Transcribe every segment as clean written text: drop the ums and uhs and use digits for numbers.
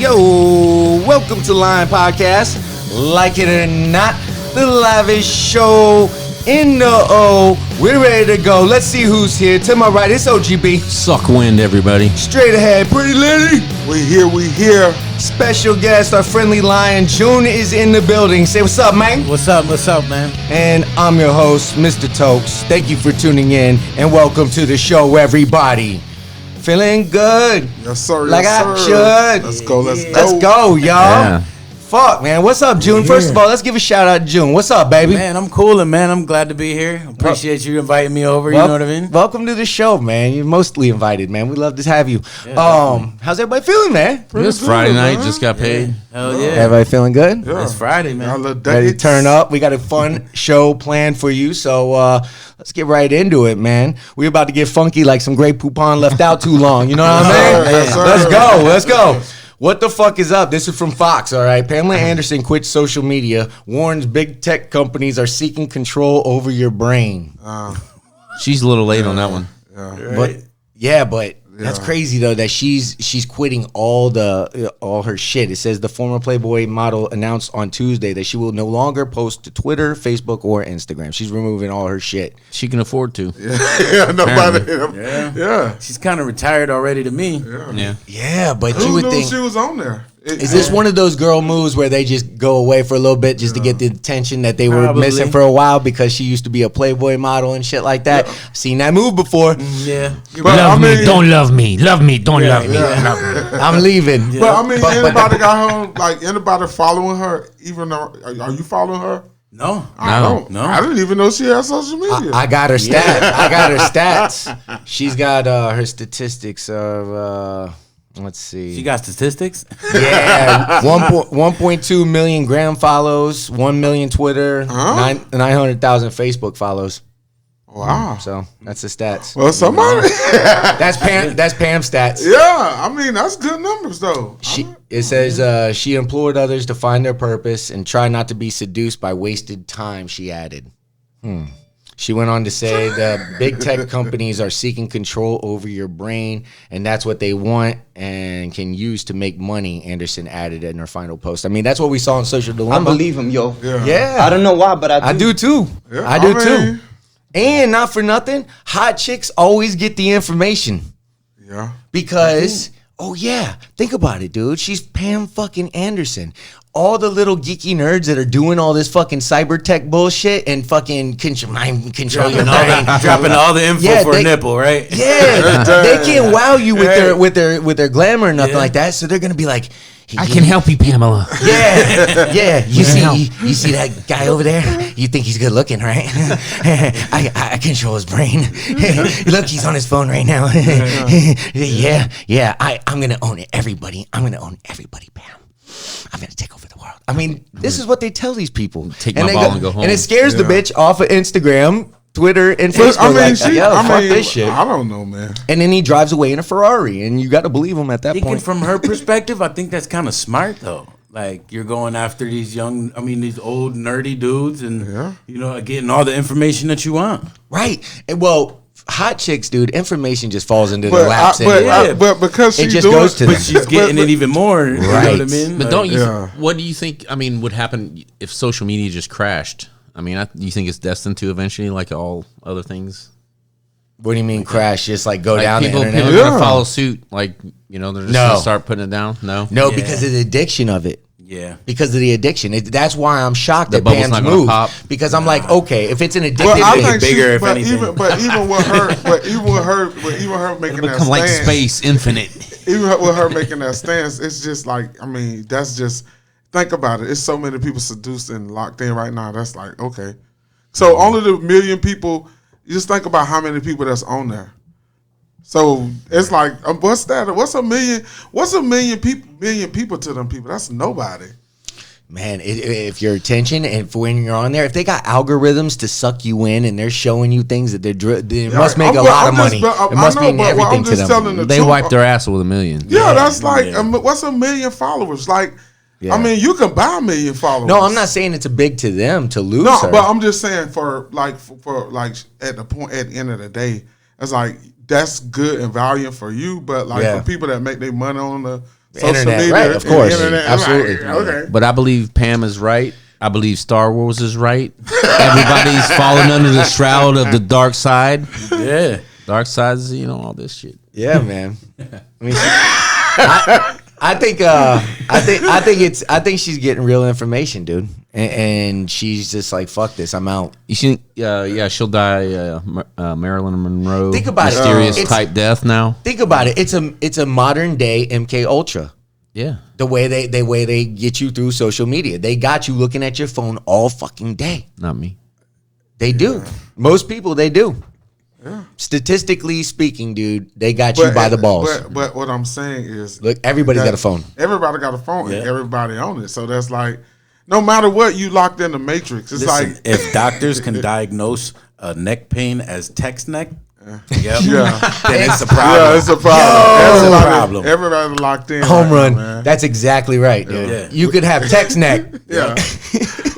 Yo, welcome to Line Podcast. Like it or not, the lavish show in the O. We're ready to go. Let's see who's here. To my right, it's OGB. Suck wind, everybody. Straight ahead, pretty lady. We here. Special guest, our friendly lion, June is in the building. Say what's up, man. What's up, man? And I'm your host, Mr. Tokes. Thank you for tuning in, and welcome to the show, everybody. Feeling good? Yes, sir. Like I should. Let's go. Let's go, y'all. Yeah. Fuck, man. What's up, June? First of all, let's give a shout out to June. What's up, baby? Man, I'm coolin', man. I'm glad to be here. Appreciate you inviting me over. You know what I mean? Welcome to the show, man. You're mostly invited, man. We love to have you. Yeah, how's everybody feeling, man? It's Friday night. Just got paid. Hell yeah. Everybody feeling good? Yeah. It's Friday, man. Ready to turn up? We got a fun show planned for you, so let's get right into it, man. We're about to get funky like some Grey Poupon left out too long. You know what I'm saying? Yes, sir. Let's go. What the fuck is up? This is from Fox, all right? Pamela Anderson quits social media, warns big tech companies are seeking control over your brain. She's a little late on that one. But that's crazy though that she's quitting all her shit. It says the former Playboy model announced on Tuesday that she will no longer post to Twitter, Facebook, or Instagram. She's removing all her shit. She can afford to. Yeah. She's kind of retired already to me. Yeah, but Who you would knew think she was on there? is this one of those girl moves where they just go away for a little bit just to get the attention that they were Probably. missing for a while because she used to be a Playboy model and shit like that? Seen that move before. Yeah. But Love me, don't love me. Love me, don't love me. I'm leaving. But I mean, anybody got her? Like anybody following her? Even though, are you following her? No. I don't. No. I didn't even know she had social media. I got her stats. She's got her statistics of let's see. She got statistics? Yeah, 1.2 million gram follows, 1 million Twitter, 900,000 Facebook follows. Wow. So that's the stats. Well, somebody. That's Pam's stats. Yeah, I mean that's good numbers though. It says she implored others to find their purpose and try not to be seduced by wasted time. She added. She went on to say the big tech companies are seeking control over your brain, and that's what they want and can use to make money, Anderson added in her final post. I mean, that's what we saw in Social Dilemma. I believe him, yo. Yeah. I don't know why, but I do. I do too. Yeah, I do I too. mean- And not for nothing, hot chicks always get the information. Yeah. Because, think about it, dude. She's Pam fucking Anderson. All the little geeky nerds that are doing all this fucking cyber tech bullshit and fucking control your brain. Dropping all the info for a nipple, right? Yeah, they can't wow you with their glamour or nothing like that. So they're gonna be like, I can help you, Pamela. Yeah. You see that guy over there? You think he's good looking, right? I control his brain. Look, he's on his phone right now. I'm gonna own it. Everybody, I'm gonna own everybody, Pam. I'm gonna take over the world. I mean, this is what they tell these people. Take my ball and go home. And it scares the bitch off of Instagram, Twitter, and Facebook. Fuck this shit. I don't know, man. And then he drives away in a Ferrari, and you got to believe him at that Thinking point. from her perspective, I think that's kind of smart, though. Like, you're going after these these old nerdy dudes and, getting all the information that you want. Right. And well, hot chicks, dude, information just falls into their laps. But because it just goes to them. But she's getting it even more. You know what I mean? But what do you think, would happen if social media just crashed? I mean, you think it's destined to eventually, like all other things? What do you mean crash? Just like go down people, the internet? People are going to follow suit. Like, they're just going to start putting it down? No, because of the addiction of it. Yeah. Because of the addiction. That's why I'm shocked at bubble's Pam's not gonna move. pop. Because I'm like, okay, if it's an addictive I think bigger, if anything. even with her making that become like stance, space infinite. even with her making that stance, it's just like, that's just, think about it. It's so many people seduced and locked in right now. That's like, okay. So only the million people, you just think about how many people that's on there. So it's like, what's that? What's a million people to them people? That's nobody. Man, if your attention and for when you're on there, if they got algorithms to suck you in and they're showing you things that they must make a lot of money. It must mean everything to them. They wipe their ass with $1 million. Yeah, that's like, what's 1 million followers? Like, yeah. I mean, you can buy 1 million followers. No, I'm not saying it's a big to them to lose. No, her. but I'm just saying for at the end of the day, it's like that's good and valiant for you, but like Yeah. for people that make their money on the social internet, media, right, of and course. internet, Absolutely. like, okay. But I believe Pam is right. I believe Star Wars is right. Everybody's falling under the shroud of the dark side. Yeah. Dark sides, all this shit. Yeah, man. I mean, I think she's getting real information, dude, and she's just like, fuck this, I'm out. You should, she'll die. Marilyn Monroe. Think about it. Mysterious type death now. Think about it. It's a modern day MK Ultra. Yeah. The way they get you through social media, they got you looking at your phone all fucking day. Not me. They do. Most people, they do. Yeah. Statistically speaking, dude, they got you by the balls. But what I'm saying is, look, everybody's got a phone. Everybody got a phone, and everybody on it. So that's like, no matter what, you locked in the matrix. It's Listen, like if doctors can diagnose neck pain as text neck, then it's a problem. Yeah, it's a problem. It's a problem. Everybody locked in. Home right run. now, man. That's exactly right, dude. Yeah. You could have text neck. Yeah.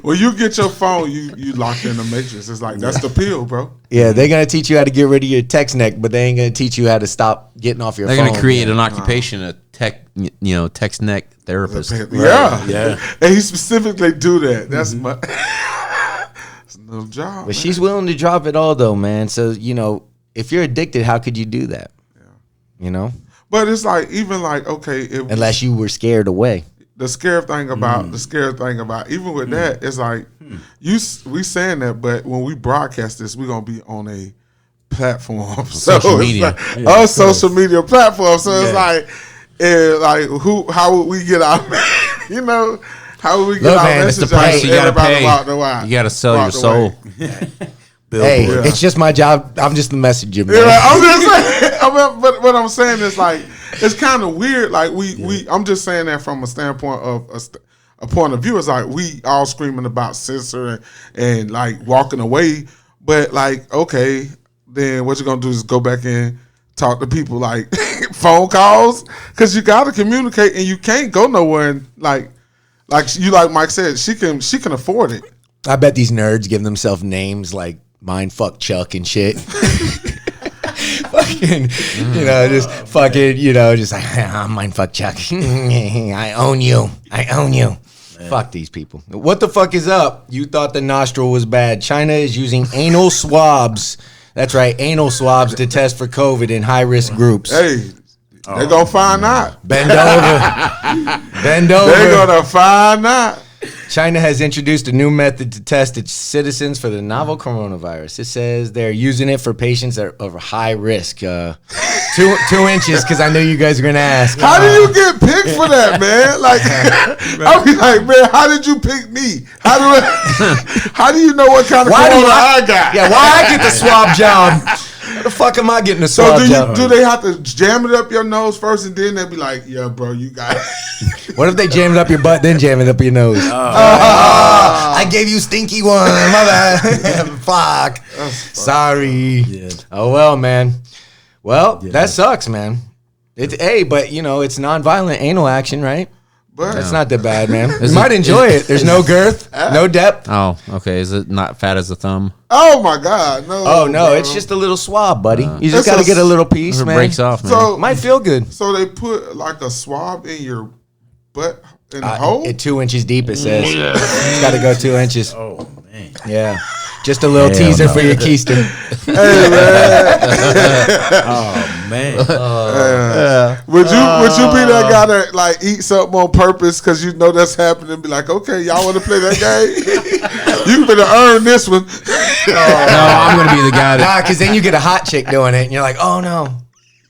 When you get your phone, you locked in the matrix. It's like that's the pill, bro. Yeah, they're gonna teach you how to get rid of your text neck, but they ain't gonna teach you how to stop getting off your They're phone. going to create an occupation, a text neck therapist. Yeah. And he specifically do that. That's my it's a little job. But she's willing to drop it all, though, man. So if you're addicted, how could you do that? Yeah. But it's like even like okay, unless you were scared away. The scary thing about even with that, it's like we saying that, but when we broadcast this, we're gonna be on a platform, social media, social media platform. So it's like, how would we get our, how would we get our man, message it's the price you gotta pay. You gotta sell your soul. Hey, it's just my job. I'm just the messenger, man. Yeah, I'm just saying. But what I'm saying is like it's kind of weird. Like I'm just saying that from a standpoint of a point of view. It's like we all screaming about censor and like walking away. But like, okay, then what you're gonna do is go back and talk to people like phone calls because you got to communicate and you can't go nowhere. And like Mike said, she can afford it. I bet these nerds give themselves names like Mindfuck Chuck and shit. Fucking, just fucking, just like, I'm Mindfuck Chuck. I own you. Man. Fuck these people. What the fuck is up? You thought the nostril was bad. China is using anal swabs. That's right, anal swabs to test for COVID in high-risk groups. Hey, they're going to find out. Bend over. They're going to find out. China has introduced a new method to test its citizens for the novel coronavirus. It says they're using it for patients that are of high risk. 2 inches, because I knew you guys were going to ask. How do you get picked for that, man? Like, I'll be like, man, how did you pick me? How do you know what kind of corona I got? Yeah, why I get the swab job? How the fuck am I getting a swab job? Do they have to jam it up your nose first and then they'll be like, yeah, bro, you got it? What if they jam it up your butt, then jam it up your nose? I gave you stinky one. My bad. Fuck. Sorry. Yeah. Oh, well, man. Well, that sucks, man. But it's nonviolent anal action, right? But it's not that bad, man. You might enjoy it. There's no girth, no depth. Oh, okay. Is it not fat as a thumb? Oh my God, no. Oh no, bro. It's just a little swab, buddy. You just got to get a little piece, man. It breaks off, man. So, might feel good. So they put like a swab in your butt in the hole? 2 inches deep, it says. It's got to go 2 inches. Oh man. Yeah. Just a little teaser for your keister. Hey, man. Oh man. Would you be that guy that like eat something on purpose because you know that's happening and be like, okay, y'all want to play that game? You better earn this one. No, I'm gonna be the guy that. Because then you get a hot chick doing it, and you're like, oh no,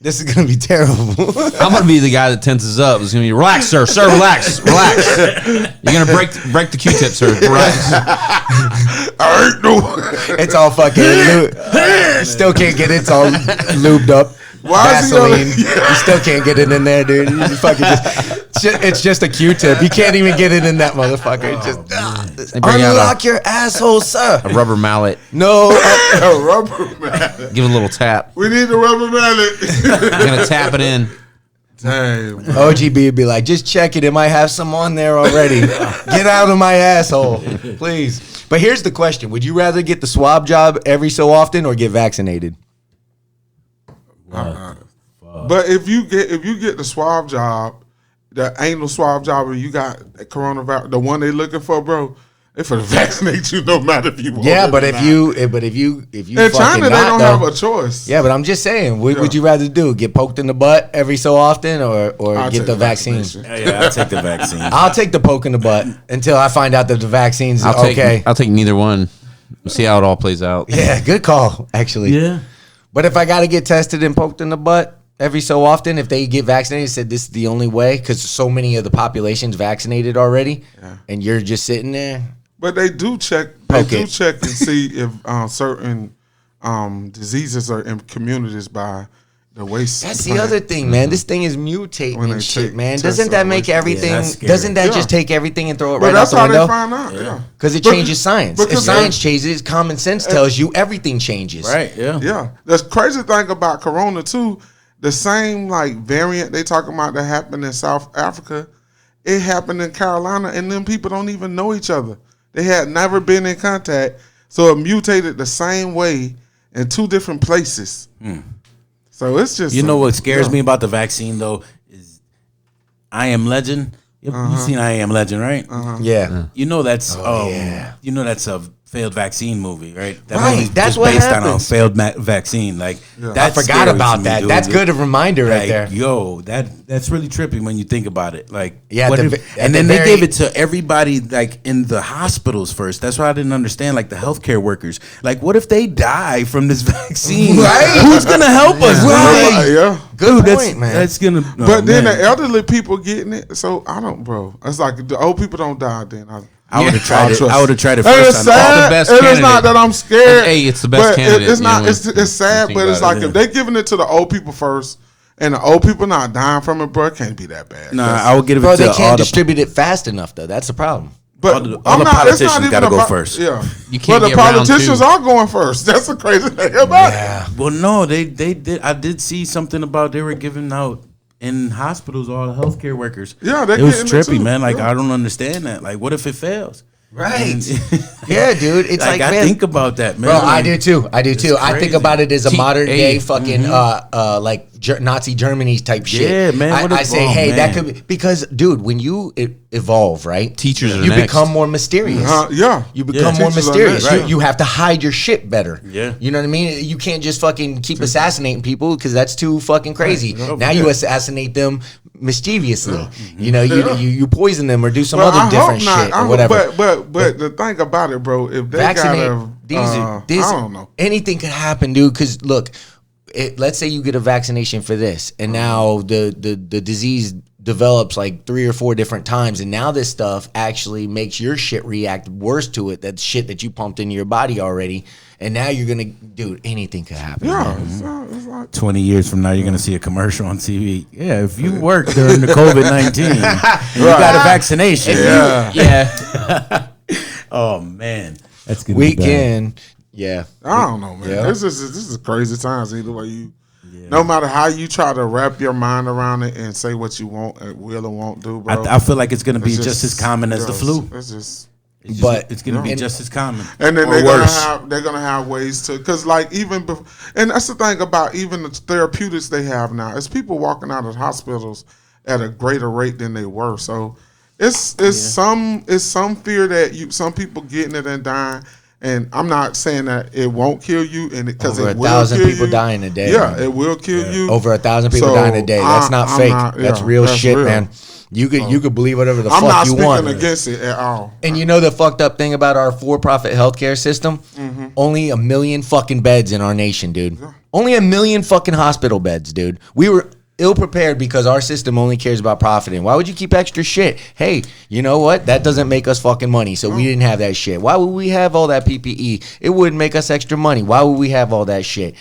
this is gonna be terrible. I'm gonna be the guy that tenses up. It's gonna be relax, sir. Sir, relax. You're gonna break the Q-tip, sir. Relax. I ain't no. It's all fucking. Still can't get it. It's all lubed up. Vaseline. You still can't get it in there, dude. You just fucking it's just a Q-tip. You can't even get it in that motherfucker. Just unlock your asshole, sir. A rubber mallet. No, A rubber mallet. Give it a little tap. We need the rubber mallet. You're gonna tap it in. Dang. OGB would be like, just check it. It might have some on there already. Get out of my asshole, please. But here's the question: would you rather get the swab job every so often or get vaccinated? But if you get the swab job, the anal swab job, and you got coronavirus, the one they looking for, bro, they for to vaccinate you no matter if you want. Yeah, it but or if not. you in fucking China, they not, don't though, have a choice. Yeah, but I'm just saying, what would you rather do? Get poked in the butt every so often, or I'll get take the vaccine? Yeah, I'll take the vaccine. I'll take the poke in the butt until I find out that the vaccine's okay. I'll take neither one. We'll see how it all plays out. Yeah, good call, actually. Yeah. But if I got to get tested and poked in the butt every so often, if they get vaccinated, said this is the only way because so many of the population's vaccinated already, and you're just sitting there. But they do check. They do check and see if certain diseases are in communities by the waste. That's plant. the other thing, man. This thing is mutating When they and shit, take man. tests Doesn't that on make waste. everything? Yeah, that's scary. Doesn't that Yeah. just take everything and throw it But right out that's the how window? they find out. Yeah. Because it But- changes science. If because science changes, common sense tells you everything changes. Right, yeah. Yeah. The crazy thing about Corona too, the same like variant they talking about that happened in South Africa, it happened in Carolina, and them people don't even know each other. They had never been in contact, so it mutated the same way in two different places. So it's just You know what scares me about the vaccine though is I Am Legend. You've seen I Am Legend, right? Yeah. You know that's yeah. you know that's a failed vaccine movie, right? That Right, movie's that's just what based on a happens. failed vaccine. Like I that's forgot scary to about me, that. dude. That's good a reminder right Like, there. yo, that's really trippy when you think about it. Like, Yeah, what at if- the and then they very- gave it to everybody, like in the hospitals first. That's why I didn't understand, like the healthcare workers. Like, what if they die from this vaccine? Right. Who's gonna help us? dude? Right. Yeah. Good Dude, point, man. That's gonna. But then the elderly people getting it, so I don't, bro. It's like the old people don't die. Then I would have tried it. trust I would have tried it And first. it's on all sad. the best It is candidate. not that I'm scared. Hey, it's the best but candidate, It's you not. know, It's when sad, you but think it's about like it. if they giving it to the old people first, and the old people not dying from it, bro, it can't be that bad. Nah, That's- I would give it Bro, to they all can't the. distribute it fast enough, though. That's the problem. But all the I'm not, it's politicians not even gotta go about- first. Yeah, You can't but the get round politicians two. are going first. That's the crazy thing about it. Well, no, they did. I did see something about they were giving out in hospitals all the healthcare workers. Yeah, they it was getting it trippy, too. man. Like Yeah. I don't understand that. Like, what if it fails? Right. Yeah, dude. It's like, I man, think about that, man. bro, I Like, do too. I do too. I think crazy. about it as a modern day Hey, fucking like Nazi Germany type shit. Yeah, man, what I if- say, oh, hey, that man. could be because, dude, when you evolve, right? Teachers are you next. become more mysterious. Yeah, You become more teachers are mysterious. next, You, right. you have to hide your shit better. Yeah. You know what I mean? You can't just fucking keep assassinating people because that's too fucking crazy. Right. Now you assassinate them mischievously. You know, you poison them or do some But other different shit I or hope- whatever. But the thing about it, bro, if they Vaccinate gotta, these. I don't know. Anything could happen, dude. Because look, let's say you get a vaccination for this, and now the disease develops like 3 or 4 different times, and now this stuff actually makes your shit react worse to it. That shit that you pumped into your body already, and now you're gonna, dude. Anything could happen. Yeah, man. it's like 20 years from now, you're gonna see a commercial on TV. Yeah, if you work during the COVID-19, and you got a vaccination. Yeah. Oh man, that's gonna be bad. Weekend. Yeah. I don't know, man. Yeah. This is crazy times. Either way, no matter how you try to wrap your mind around it and say what you want, will and won't do, bro. I feel like it's gonna be it's just as common as the flu. It's just. But It's gonna be and- just as common. And then or they're gonna have ways to, because like even and that's the thing about even the therapeutics they have now. It's people walking out of hospitals at a greater rate than they were. So it's some fear that some people getting it and dying. And I'm not saying that it won't kill you, and because Over it will 1,000 kill people you. dying a day. Yeah, it will kill you. Over 1,000 people So, dying a day. That's not I'm fake. not- that's yeah, real that's shit, real. man. You could believe whatever the I'm fuck not you speaking want. against it at all. And you know the fucked up thing about our for-profit healthcare system? Mm-hmm. Only 1 million fucking beds in our nation, dude. Only 1 million fucking hospital beds, dude. We were ill prepared because our system only cares about profiting. Why would you keep extra shit? Hey, you know what? That doesn't make us fucking money, so we didn't have that shit. Why would we have all that PPE? It wouldn't make us extra money. Why would we have all that shit?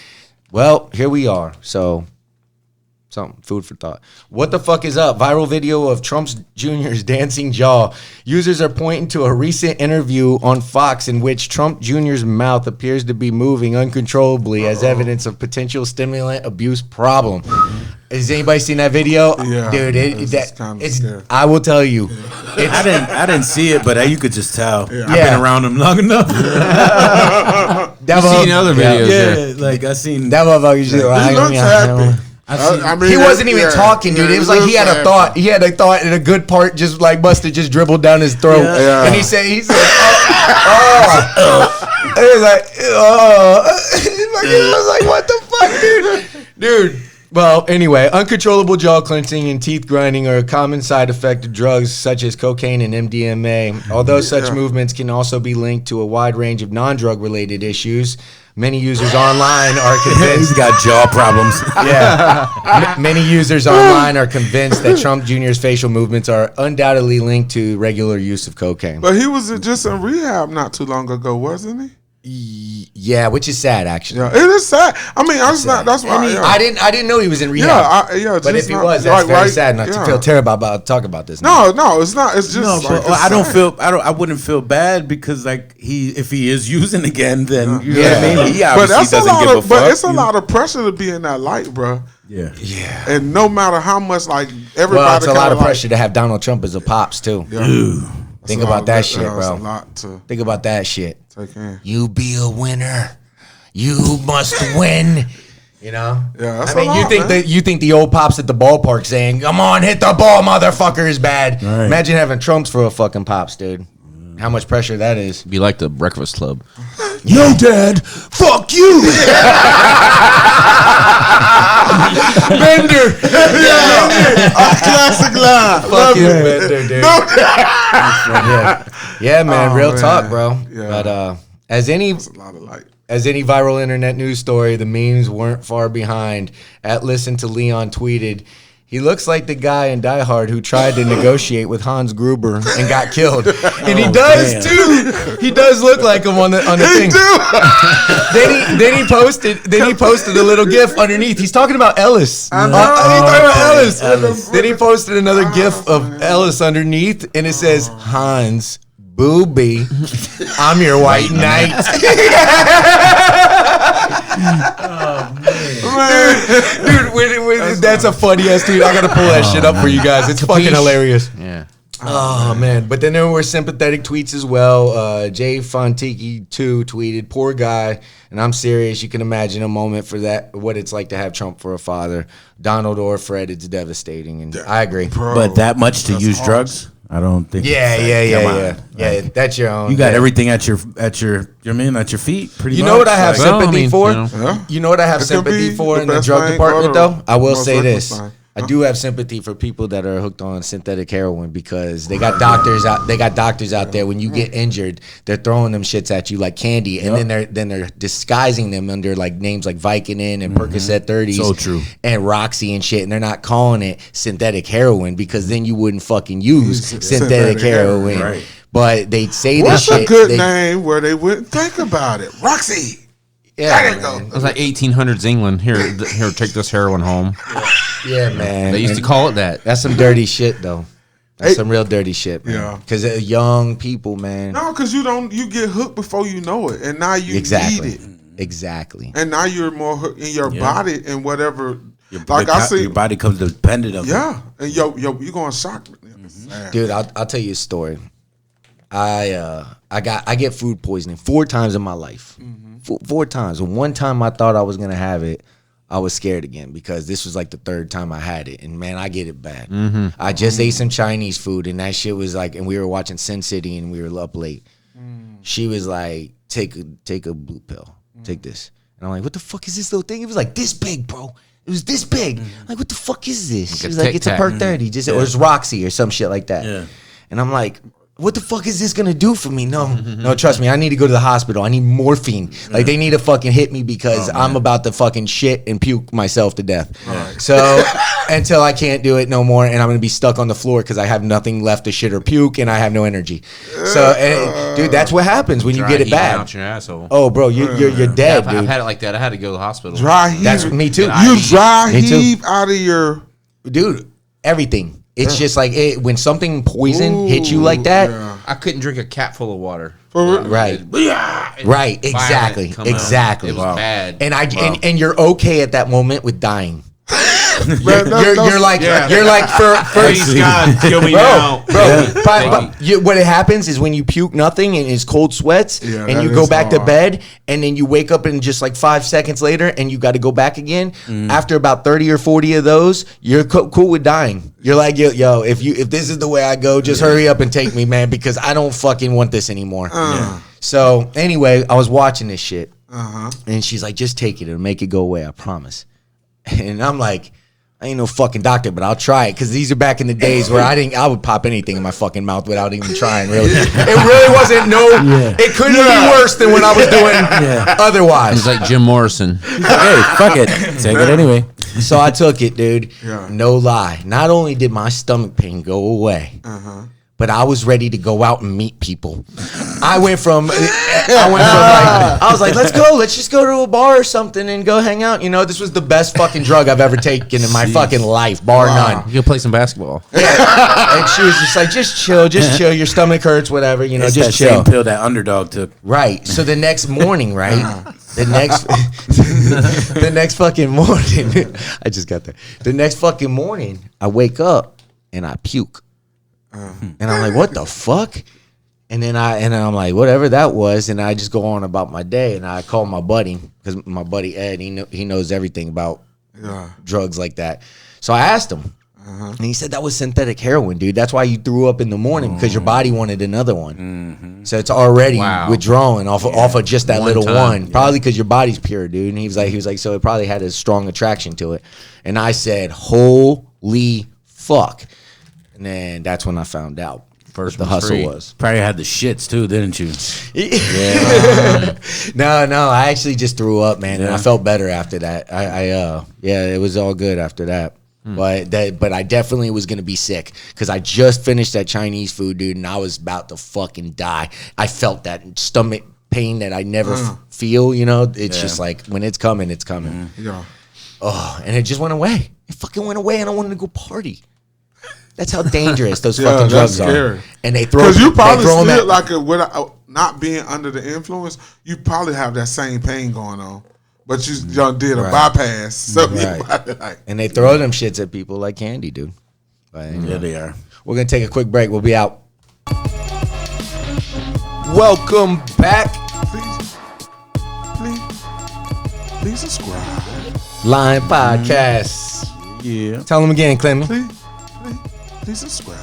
Well, here we are. So something, food for thought. What the fuck is up? Viral video of Trump Jr.'s dancing jaw. Users are pointing to a recent interview on Fox in which Trump Jr.'s mouth appears to be moving uncontrollably as evidence of potential stimulant abuse problem. Has anybody seen that video? Yeah, Dude, it's kinda scary. I will tell you. I didn't see it, but you could just tell. I've Yeah. been around him long enough. I've seen other videos. Yeah, like I seen That motherfucker shit. He looks happy. I mean, He wasn't even talking, dude. It was like he had a thought. He had a thought, and a good part just like must have just dribbled down his throat. Yeah. And he said, oh. It was like, oh. It was like, what the fuck, dude? Well, anyway, uncontrollable jaw clenching and teeth grinding are a common side effect of drugs such as cocaine and MDMA. Although such movements can also be linked to a wide range of non-drug related issues, many users online are convinced. He's got jaw problems. Yeah. Many users online are convinced that Trump Jr.'s facial movements are undoubtedly linked to regular use of cocaine. But he was just in rehab not too long ago, wasn't he? Yeah, which is sad, actually. Yeah, it is sad. I mean, that's why. I didn't know he was in rehab. But if he was, that's very sad. Not to feel terrible about talk about this. No, it's not. It's just. I wouldn't feel bad because like if he is using again, then you know what I mean. He obviously doesn't give a fuck. But it's a lot of pressure to be in that light, bro. Yeah. And no matter how much, like everybody. Well, it's a lot of pressure to have Donald Trump as a pops too. Yeah. Think about that shit, bro. That's a lot to think about that shit. take in. You be a winner. You must win. You know? Yeah, that's I mean, a lot, you think the old pops at the ballpark saying, "Come on, hit the ball, motherfucker," is bad. Right. Imagine having Trumps for a fucking pops, dude. How much pressure that is. Be like the Breakfast Club. No, Dad. Fuck you. Bender. Classic line. Fuck you, Bender, dude. Yeah, man. Real talk, bro. Yeah. But as any That's a lot of light. As any viral internet news story, the memes weren't far behind. At Listen to Leon tweeted, "He looks like the guy in Die Hard who tried to negotiate with Hans Gruber and got killed." And he does too. He does look like him on the thing. Then he posted a little GIF underneath. He's talking about Ellis. He's talking about Ellis. Then he posted another GIF of Ellis underneath, and it says, "Hans Booby, I'm your white knight." Dude, that's a funny ass tweet. I gotta pull that shit up for you guys. It's fucking hilarious. Yeah. Oh man, but then there were sympathetic tweets as well. Jay Fontiki 2 tweeted, "Poor guy, and I'm serious. You can imagine a moment for that. What it's like to have Trump for a father. Donald or Fred, it's devastating." And I agree. But that much to use drugs? I don't think. Yeah. That's your own. You got everything at your feet. Pretty much. You know what I have sympathy for? you know. You know what I have sympathy for in the drug department, though? I will say this. I do have sympathy for people that are hooked on synthetic heroin because they got doctors out. They got doctors out there. When you get injured, they're throwing them shits at you like candy, and then they're disguising them under like names like Vicodin and Percocet 30s, So true. and Roxy and shit, and they're not calling it synthetic heroin because then you wouldn't fucking use synthetic heroin. Right. But they say What's this a shit. good name where they wouldn't think about it? Roxy. Yeah, There you go. It was like 1800s England. Here, take this heroin home. Yeah, man. They used to call it that. That's some dirty shit, though. That's Hey. some real dirty shit, man. Yeah. Because young people, man. No, because you get hooked before you know it, and now you Exactly. need it, Exactly. and now you're more hooked in your body and whatever. Your your body comes dependent of it. Yeah, and you're going shock. Dude, I'll tell you a story. I get food poisoning 4 times in my life. 4 times. And one time I thought I was gonna have it, I was scared again because this was like the 3rd time I had it, and man, I get it bad. I just ate some Chinese food, and that shit was like, and we were watching Sin City, and we were up late. She was like, take a blue pill, take this, and I'm like, what the fuck is this little thing? It was like this big, bro. It was this big. I'm like, what the fuck is this? She was like, it's a Perk 30, just or it's Roxy or some shit like that. Yeah. And I'm like, what the fuck is this gonna do for me? No, trust me, I need to go to the hospital. I need morphine. Like, they need to fucking hit me because I'm about to fucking shit and puke myself to death. So until I can't do it no more, and I'm gonna be stuck on the floor because I have nothing left to shit or puke, and I have no energy. So, dude, that's what happens when you get it bad. Out your asshole. Oh, bro, you're dead, I've dude. had it like that. I had to go to the hospital. Dry heave. That's me too. You dry Me too. heave out of your. Dude, everything. It's just like when something poison hits you like that. Yeah. I couldn't drink a cap full of water. Right. Right. Exactly. Violent come out. Exactly. It was bad. And and you're okay at that moment with dying. You're like Praise God, kill me now. What it happens is when you puke nothing and it's cold sweats and you go back to bed and then you wake up in just like 5 seconds later and you got to go back again. After about 30 or 40 of those, you're cool with dying. You're like, yo, if this is the way I go, just hurry up and take me, man, because I don't fucking want this anymore. So anyway, I was watching this shit. And she's like, just take it. It'll make it go away. I promise. And I'm like, I ain't no fucking doctor, but I'll try it. Because these are back in the days where I would pop anything in my fucking mouth without even trying, really. It really wasn't it couldn't be worse than what I was doing otherwise. It's like Jim Morrison. Hey, fuck it. Take it anyway. So I took it, dude. No lie. Not only did my stomach pain go away, but I was ready to go out and meet people. I was like, let's just go to a bar or something and go hang out. You know, this was the best fucking drug I've ever taken in my fucking life, bar none. You go play some basketball. Yeah. And she was just like, just chill. Your stomach hurts, whatever, you know, It's just that chill. same pill that Underdog took. Right. So the next morning, right? The next fucking morning, I just got there. The next fucking morning, I wake up and I puke. And I'm like, what the fuck? And then I'm like, whatever that was, and I just go on about my day, and I call my buddy, because my buddy Ed, he knows everything about drugs like that. So I asked him, and he said that was synthetic heroin, dude. That's why you threw up in the morning, because your body wanted another one. So it's already withdrawing off of just that little one. Probably because your body's pure, dude. And he was like, so it probably had a strong attraction to it. And I said, holy fuck. And then that's when I found out first the hustle was. Probably had the shits too, didn't you? No, I actually just threw up, man, and I felt better after that. It was all good after that. But I definitely was gonna be sick because I just finished that Chinese food, dude, and I was about to fucking die. I felt that stomach pain that I never feel. You know, it's just like when it's coming, it's coming. And it just went away. It fucking went away, and I wanted to go party. That's how dangerous those fucking drugs are. And they throw, because you probably still without not being under the influence, you probably have that same pain going on, but you did a bypass. So and they throw them shits at people like candy, dude. But anyway, they are. We're gonna take a quick break. We'll be out. Welcome back. Please subscribe. Line Podcast. Yeah. Tell them again, Clement. Please subscribe.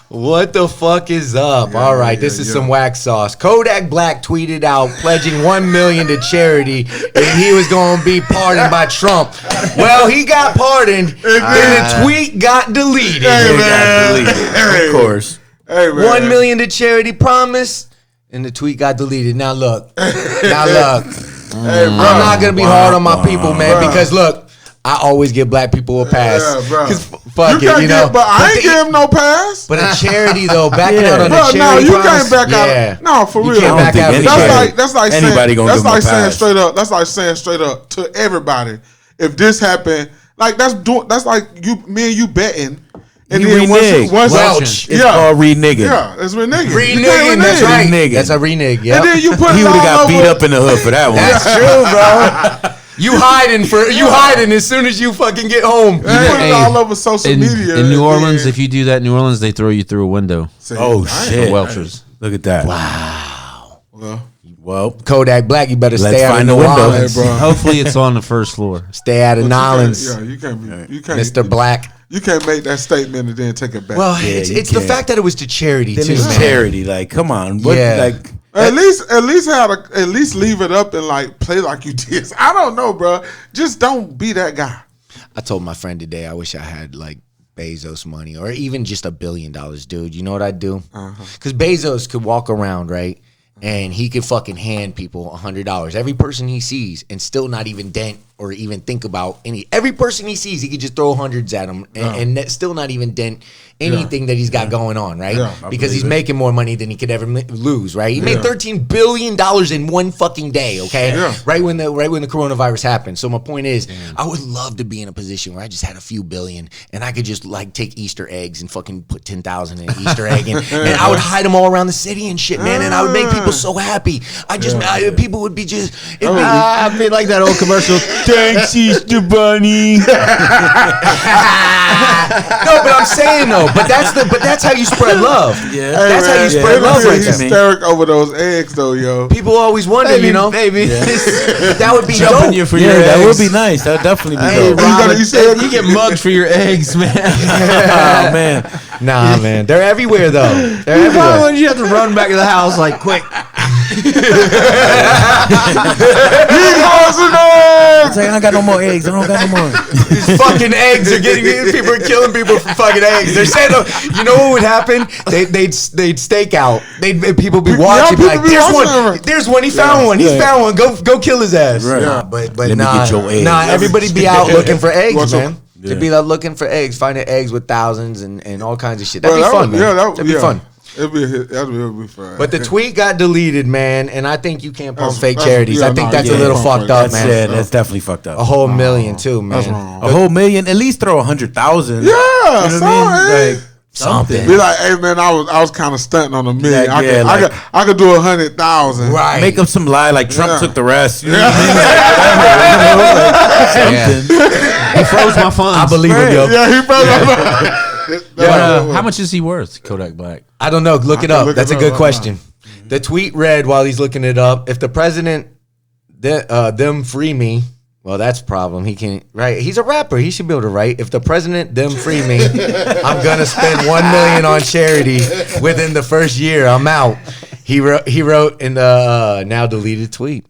What the fuck is up? All right, this is some whack sauce. Kodak Black tweeted out pledging $1 million to charity, and he was going to be pardoned by Trump. Well, he got pardoned, and the tweet got deleted. Of course. Hey, man. $1 million to charity promise, and the tweet got deleted. Now look. I'm not going to be hard on my people, man, because look, I always give black people a pass. Because fuck it, you know. But I ain't give him no pass. But a charity, though, backing out on a charity. No, you promise, can't back out. No, for real. You can't back out. That's like saying straight up. That's like saying straight up to everybody. If this happened, like that's like me and you betting. And then once it's called reneging. Yeah, it's reneging. Reneging, that's right. Reneging. That's a renege. Yeah. And then you put he would have got beat up in the hood for that one. That's true, bro. You hiding as soon as you fucking get home. You put it all over social media. In New Orleans, if you do that in New Orleans, they throw you through a window. Oh shit! Welchers. Look at that. Wow. Well, Kodak Black, you better stay out of New Orleans, bro. Hopefully, it's on the first floor. Stay out of New Orleans. You can't, Mr. Black. You can't make that statement and then take it back. Well, it's the fact that it was to charity too. It's charity, like, come on, like. At least leave it up and like play like you did. I don't know, bro. Just don't be that guy. I told my friend today I wish I had like Bezos money or even just $1 billion, dude. You know what I'd do? Because Bezos could walk around, right? And he could fucking hand people $100. Every person he sees and still not even dent or even think about every person he sees, he could just throw hundreds at him and still not even dent anything that he's got going on, right? Because he's making more money than he could ever lose, right? He made $13 billion in one fucking day, okay? Right when the coronavirus happened. So my point is, I would love to be in a position where I just had a few billion and I could just like take Easter eggs and fucking put 10,000 in an Easter egg and I would hide them all around the city and shit, man, and I would make people so happy. People would be just, I'd be like that old commercial. Thanks, Easter Bunny. No, but I'm saying though. But that's how you spread love. Yeah. That's how you spread love. You're Right there. hysteric over those eggs, though, yo. People always wonder, you know, baby. that would be Jumping dope. you for your eggs. That would be nice. That would definitely be dope. You get mugged for your eggs, man. Oh, man. Nah, man, they're everywhere though. They're Why everywhere. would you have to run back to the house like quick? It's like, I don't got no more eggs. I don't got no more. These fucking eggs are getting people are killing people for fucking eggs. They're saying, you know what would happen? They'd stake out. People be watching. people Like, be there's watching one. them. There's one. He found one. He's found one. Go kill his ass. Right. Nah, but Let me nah, get your eggs. nah. Everybody be out looking for eggs, What's man. up? They'd be out looking for eggs, finding eggs with thousands and all kinds of shit. That'd be fun, man. That'd be fun. It'd be fun. But the tweet got deleted, man, and I think you can't pump fake that's- charities. yeah, I think no, that's yeah, a little pump fucked fake. up, That's man. that's definitely fucked up. A whole million too, man. That's wrong. A whole million. At least throw 100,000. Yeah, You know what I mean? Like something. Be like, hey man, I was kind of stunting on a million. Like, yeah, I could do 100,000. Right. Make up some lie like Trump Yeah. took the rest. You know Yeah. what I mean? Something. He froze my funds. I believe him, yo. Yeah, he probably. How much is he worth, Kodak Black? I don't know. Look it can up. look That's it a up good right question. The tweet read while he's looking it up: if the president, them free me. Well, that's a problem. He can't write. He's a rapper. He should be able to write. If the president, them free me, I'm gonna spend $1 million on charity within the first year. I'm out. He wrote in the now deleted tweet.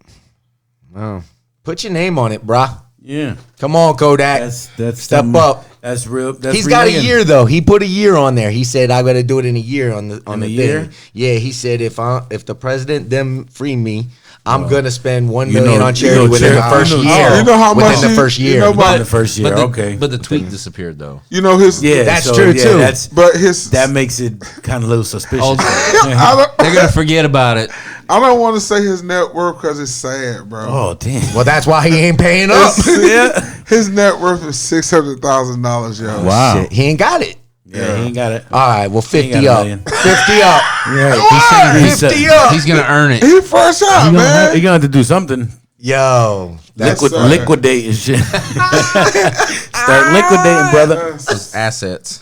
Oh, put your name on it, brah. Yeah. Come on, Kodak. That's Step up. That's real. That's He's got a real. year though. He put a year on there. He said I got to do it in a year on the a thing. year? Yeah, he said if the president them free me, I'm gonna spend $1 You million know- on you charity know within the charity- first you know- year. you know how within much the he- first you year. know In the first year, But the, okay. But the tweet disappeared though. You know his. Yeah, That's so, true, yeah, too. But his. That makes it kind of a little suspicious. They're gonna forget about it. I don't want to say his net worth because it's sad, bro. Oh damn! Well, that's why he ain't paying up. Yeah. His net worth is $600,000, yo. Wow. Shit, he ain't got it. Yeah, he ain't got it. All right, well, ain't 50 got a up. million. 50 up. Yeah, He's 50 up. He's gonna earn it. He fresh out, man. He gonna have to do something. Yo, that's Liquidate and shit. Start liquidating, brother. His assets.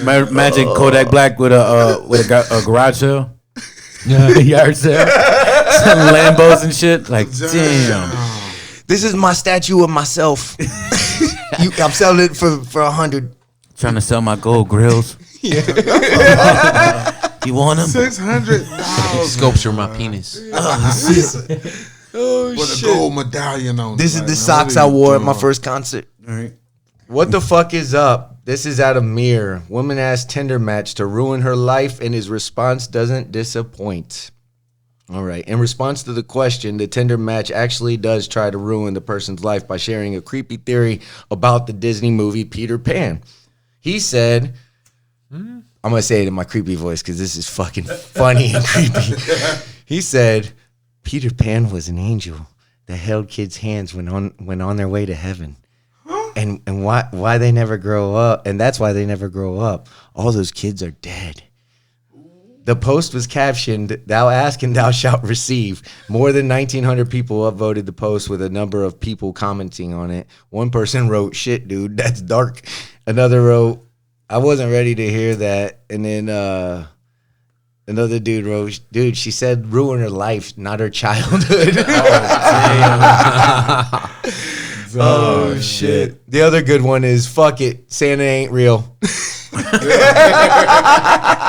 Imagine Kodak Black with a garage sale, yard sale, some Lambos and shit. Like, damn. this is my statue of myself. I'm selling it for 100. Trying to sell my gold grills. You want them? $600,000 Sculpture of my penis. Oh with a gold medallion on. This it. is Like, the man, socks what I are you wore at doing? my first concert. All right. What the fuck is up? This is out of Mirror. Woman asks Tinder match to ruin her life, and his response doesn't disappoint. All right. In response to the question, the Tinder match actually does try to ruin the person's life by sharing a creepy theory about the Disney movie Peter Pan. He said, I'm going to say it in my creepy voice because this is fucking funny and creepy. He said, Peter Pan was an angel that held kids' hands when on their way to heaven. And why they never grow up, and that's why they never grow up. All those kids are dead. The post was captioned, "Thou ask and thou shalt receive." More than 1,900 people upvoted the post with a number of people commenting on it. One person wrote, "Shit, dude, that's dark." Another wrote, "I wasn't ready to hear that." And then another dude wrote, "Dude, she said ruin her life, not her childhood." Oh, shit. The other good one is, "Fuck it, Santa ain't real."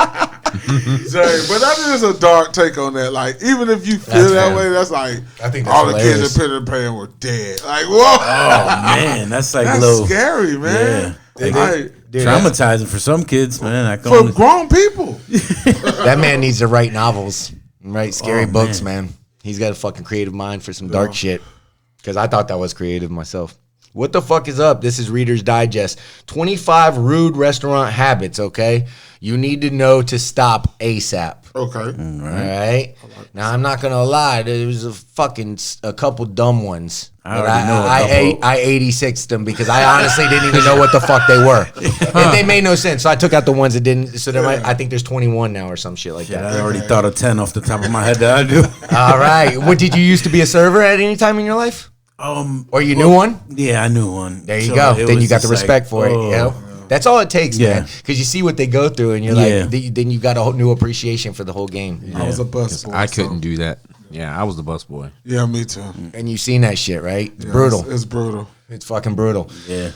Sorry, but that is a dark take on that. Like, even if you feel That's that fair. way, that's like I think that's all the hilarious. kids in Peter Pan were dead. Like, whoa, Oh man, that's like that's a little scary, man. Yeah. Like, Dude, traumatizing for some kids, man. I can for only, grown people. that man needs to write novels, write scary Oh, books, man. He's got a fucking creative mind for some dark shit. Because I thought that was creative myself. What the fuck is up? This is Reader's Digest. 25 rude restaurant habits, okay? You need to know to stop ASAP. Okay. All right? Now, I'm not going to lie. There was a couple dumb ones. I already know a couple. I 86'd them because I honestly didn't even know what the fuck they were. And they made no sense. So I took out the ones that didn't. So I think there's 21 now or some shit like Shit, that. I already thought of 10 off the top of my head that I do. All right. What, did you used to be a server at any time in your life? Or you knew one? Yeah, I knew one. There you So go. it Then was you got the just respect for it. You know? That's all it takes, man. Because you see what they go through, and you're like, then you got a whole new appreciation for the whole game. I was a bus boy. I couldn't do that. Yeah, I was the bus boy. Yeah, me too. And you've seen that shit, right? It's brutal. It's brutal. It's fucking brutal. Yeah.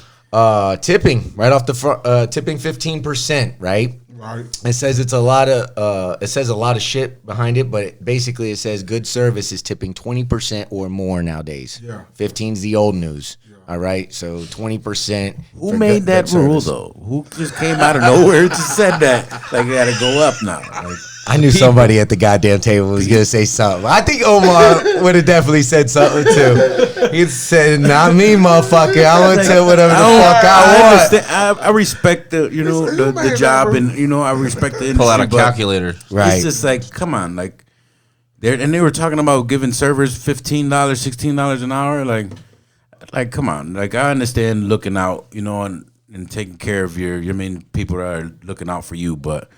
Tipping right off the front. Tipping 15%, right? Right. It says it's a lot of. It says a lot of shit behind it, but basically it says good service is tipping 20% or more nowadays. Yeah. 15 is the old news. All right, so 20%. Who made that rule though? Who just came out of nowhere and just said that? Like, you got to go up now. Like, I knew somebody at the goddamn table was gonna say something. I think Omar would have definitely said something too. He said, "Not me, motherfucker. I'm gonna tell whatever the fuck I want." I respect the job, and I respect the industry. Pull out a calculator. Right. It's just like, come on, like, they were talking about giving servers $15, $16 an hour, like, come on, like, I understand looking out, and taking care of your people that are looking out for you, but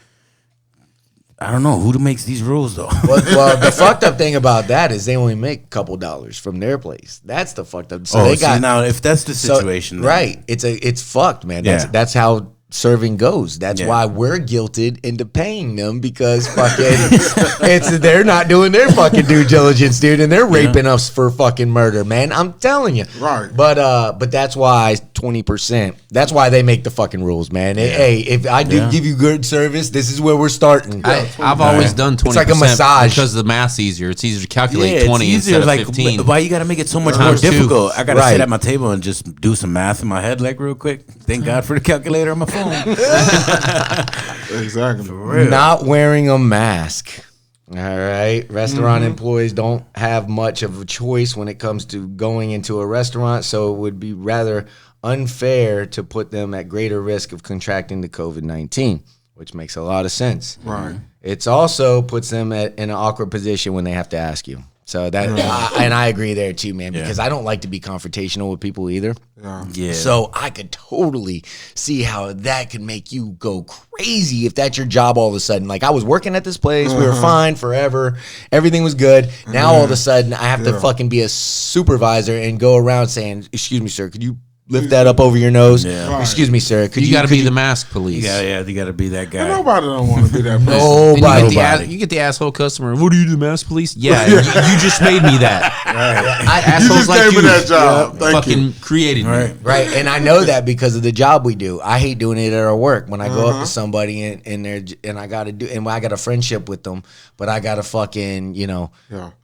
I don't know who makes these rules though. Well, the fucked up thing about that is they only make a couple dollars from their place. That's the fucked up. So they got now if that's the situation, right? It's fucked, man. That's how serving goes. That's why we're guilted into paying them, because fucking they're not doing their fucking due diligence, dude, and they're raping us for fucking murder, man. I'm telling you. Right. But that's why 20%. That's why they make the fucking rules, man. Hey, if I do give you good service, this is where we're starting. I've always done 20%. It's like a massage because the math's easier. It's easier to calculate 20 instead of 15. Why you got to make it so much more difficult? I got to sit at my table and just do some math in my head, like, real quick. Thank God for the calculator on my phone. Exactly. Not wearing a mask. All right. Restaurant employees don't have much of a choice when it comes to going into a restaurant, so it would be rather unfair to put them at greater risk of contracting the COVID-19, which makes a lot of sense. Right. It's also puts them in an awkward position when they have to ask you. So that, and I agree there too, man, because I don't like to be confrontational with people either. Yeah. So I could totally see how that could make you go crazy if that's your job all of a sudden. Like, I was working at this place, we were fine forever, everything was good. Now all of a sudden I have to fucking be a supervisor and go around saying, "Excuse me, sir, could you lift that up over your nose? Excuse me, sir. Could you got to be the mask police. You got to be that guy. And nobody don't want to be that person. Nobody. You get the asshole customer. What are you, the mask police? Yeah, you just made me that. You just gave me that job. Thank fucking you. created me. Right, and I know that because of the job we do. I hate doing it at our work when I go up to somebody and I got to do, and I got a friendship with them, but I got to fucking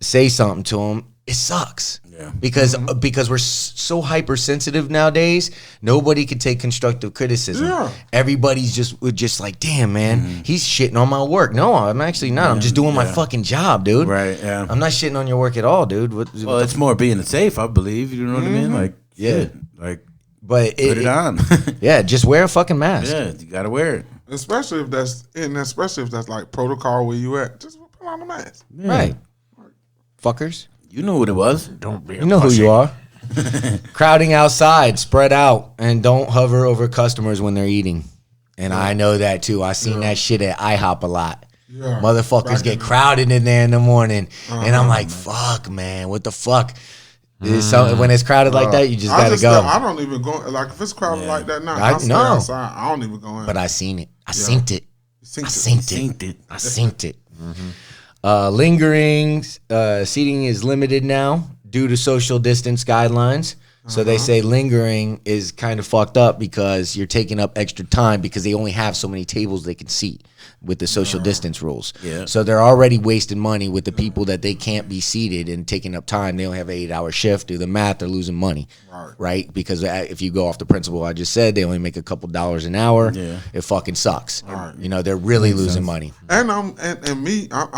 say something to them. It sucks. Yeah. Because we're so hypersensitive nowadays. Nobody can take constructive criticism. Yeah. Everybody's just like, damn, man, he's shitting on my work. No, I'm actually not. I'm just doing my fucking job, dude. Right. Yeah. I'm not shitting on your work at all, dude. Well, it's more being safe, I believe. You know what I mean? Like, but put it on. Yeah, just wear a fucking mask. Yeah, you gotta wear it. Especially if that's like protocol where you at. Just put on the mask. Yeah. Right. Fuckers. You know what it was. Don't be You know who you are. Crowding outside, spread out, and don't hover over customers when they're eating. And I know that too. I seen that shit at IHOP a lot. Yeah. Motherfuckers get crowded in there in the morning, and I'm like, fuck, man, what the fuck? So when it's crowded like that, you just gotta go. I don't even go. Like, if it's crowded like that now, I stay outside. I don't even go in. But I seen it. I synced it. I synced it. Lingering seating is limited now due to social distance guidelines. So they say lingering is kind of fucked up because you're taking up extra time because they only have so many tables they can seat with the social distance rules. Yeah. So they're already wasting money with the people that they can't be seated and taking up time. They only have an 8-hour shift. Do the math, they're losing money. Right? Because if you go off the principle I just said, they only make a couple dollars an hour. Yeah. It fucking sucks. You know, they're really losing money. And I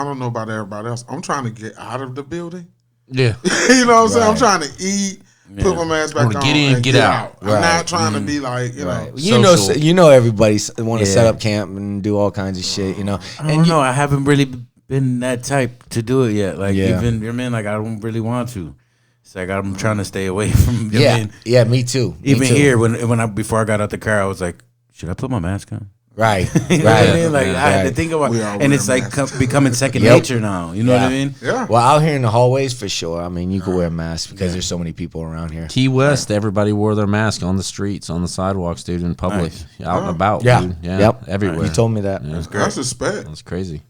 don't know about everybody else. I'm trying to get out of the building. Yeah. You know what I'm saying? I'm trying to eat. Put my mask back on. Get in, and get out. I'm not trying to be like, you know. You know, everybody want to set up camp and do all kinds of shit, you know. I don't know. I haven't really been that type to do it yet. Like, even, you know, man, like, I don't really want to. It's like, I'm trying to stay away from, me too. Even here, before I got out the car, I was like, should I put my mask on? Right. You know what I mean? Like Yeah. I had to Right. think about, We all and wear it's like masks. becoming second Yep. nature now. You know what I mean? Yeah. Well, out here in the hallways, for sure. I mean, you can wear masks because there's so many people around here. Key West, everybody wore their mask on the streets, on the sidewalks, dude, in public, out and about, Yeah. dude. Yeah, Yep. everywhere. You told me that. That's respect. That's crazy.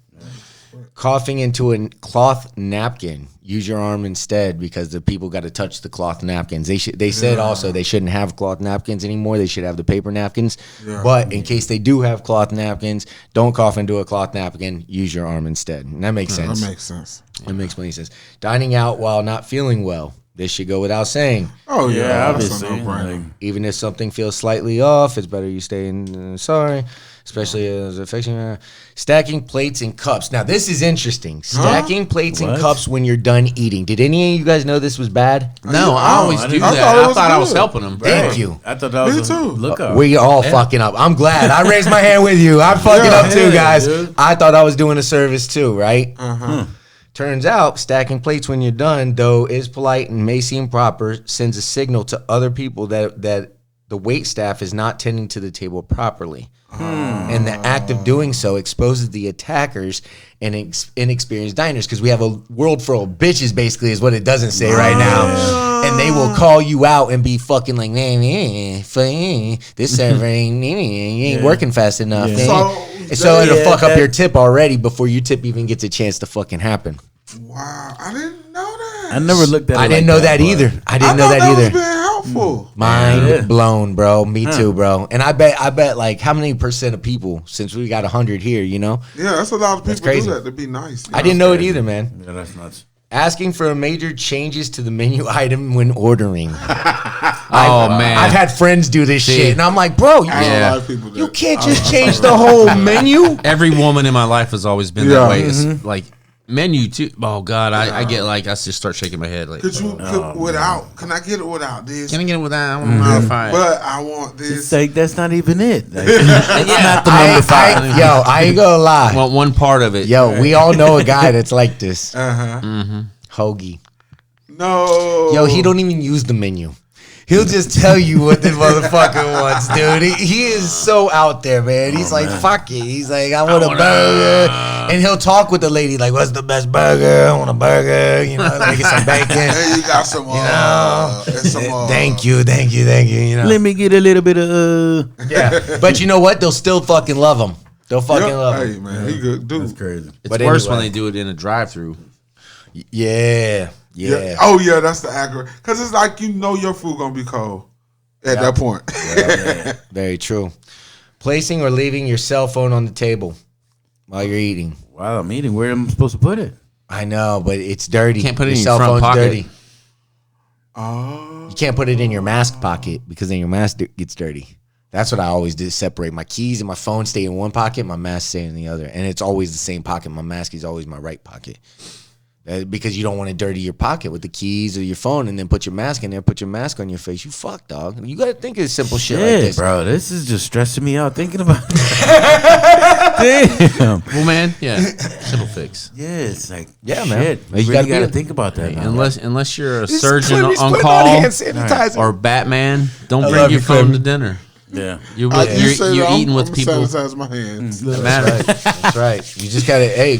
Coughing into a cloth napkin. Use your arm instead because the people got to touch the cloth napkins. They said also they shouldn't have cloth napkins anymore. They should have the paper napkins. Yeah. But in case they do have cloth napkins, don't cough into a cloth napkin. Use your arm instead. And that makes sense. That makes sense. It makes plenty of sense. Dining out while not feeling well. This should go without saying. Oh yeah, Yeah, that's obviously. a no-brainer. Like, Even if something feels slightly off, it's better you stay sorry, especially as affection. Stacking plates and cups. Now, this is interesting. Stacking plates and What? cups when you're done eating. Did any of you guys know this was bad? No, I always I do didn't- that. I thought it I was thought I was good. helping them. Thank you. I thought that was Me a too. look up. We all fucking up. I'm glad. I raised my hand with you. I'm fucking Yeah, up too, yeah, guys. dude. I thought I was doing a service too, right? Uh-huh. Turns out stacking plates when you're done, though, is polite and may seem proper, sends a signal to other people that the wait staff is not tending to the table properly. And the act of doing so exposes the attackers and inexperienced diners, because we have a world full of bitches, basically, is what it doesn't say right now. And they will call you out and be fucking like, this server ain't working fast enough. So it'll fuck up your tip already before your tip even gets a chance to fucking happen. Wow, I didn't know that. I never looked at it. I didn't like know that but- either. I didn't know thought that was either. being helpful. Mind Yeah. blown, bro. Me too, bro. And I bet like how many percent of people, since we got 100 here, you know? Yeah, that's a lot of people crazy. do that to be nice. I didn't know it either, man. Yeah, that's nuts. Asking for major changes to the menu item when ordering. Oh, man. I've had friends do this shit, and I'm like, bro, you, I know Yeah. a lot of people do you that. can't just change the whole menu. Every woman in my life has always been Yeah. that way. It's like menu too. Oh God, I get like I just start shaking my head. Like, Could you without? Can I get it without this? can I get it without? I want to modify it. But I want It's this. like that's not even it. Like, it's not the number five. Yo, I ain't gonna lie. Want one part of it. Yo, we all know a guy that's like this. Uh-huh. Hoagie. No. Yo, he don't even use the menu. He'll just tell you what the motherfucker wants, dude. He is so out there, man. He's like, fuck it. He's like, I want a burger. And he'll talk with the lady, like, what's the best burger? I want a burger. You know, let me get some bacon. Hey, you got some. And some. Thank you. You know. Let me get a little bit of. Yeah. But you know what? They'll still fucking love him. They'll fucking love him. Hey man, he good dude. That's crazy. It's But worse anyway. when they do it in a drive-through. Yeah. Yeah. Oh yeah, that's the accurate. Because it's like you know your food gonna be cold at that point. Very true. Placing or leaving your cell phone on the table while you're eating. Wow, I'm eating. Where am I supposed to put it? I know, but it's dirty. Can't put it your in your cell front phone's pocket. dirty. Oh. You can't put it in your mask pocket because then your mask gets dirty. That's what I always did, separate. My keys and my phone stay in one pocket, my mask stay in the other. And it's always the same pocket. My mask is always my right pocket. Because you don't want to dirty your pocket with the keys or your phone and then put your mask in there, put your mask on your face. You fuck, dog. You got to think of simple shit like this. Bro, this is just stressing me out thinking about it. Damn. Well, man, yeah, simple fix. Yeah, it's like, Yeah, man. shit. You You gotta really got to be- think about that. now. Unless you're a This surgeon Clint, he's on putting call hand sanitizer. or Batman, don't love bring your you, phone Clint. to dinner. Yeah. You're, I you're, just said you're I'm- eating with I'm people sanitize my hands. that matter. That's right. You just got to, hey,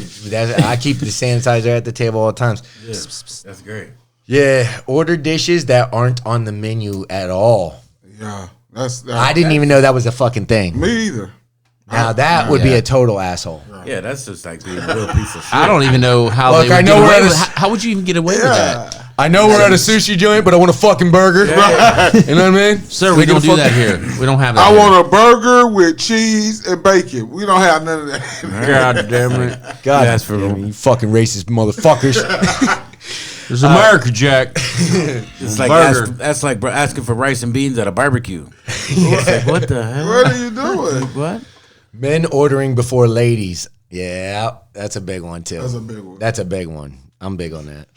I keep the sanitizer at the table all the times. Yeah. That's great. Yeah, order dishes that aren't on the menu at all. Yeah, that's. I didn't even know that was a fucking thing. Me either. Now that would be Yeah. a total asshole. Yeah, that's just like being a real piece of shit. I don't even know how Look, they I would know get we're away at a with. s- How would you even get away with that, I know we're at a sushi joint, but I want a fucking burger. You know what I mean? sir? We don't do that here. We don't have that. I here. want a burger with cheese and bacon. We don't have none of that. God damn it! God, That's for damn it, you fucking racist motherfuckers. There's America, Jack. It's like Burger. that's like asking for rice and beans at a barbecue. It's like, what the hell? What are you doing? What? Men ordering before ladies. Yeah, that's a big one too. That's a big one. That's a big one. I'm big on that.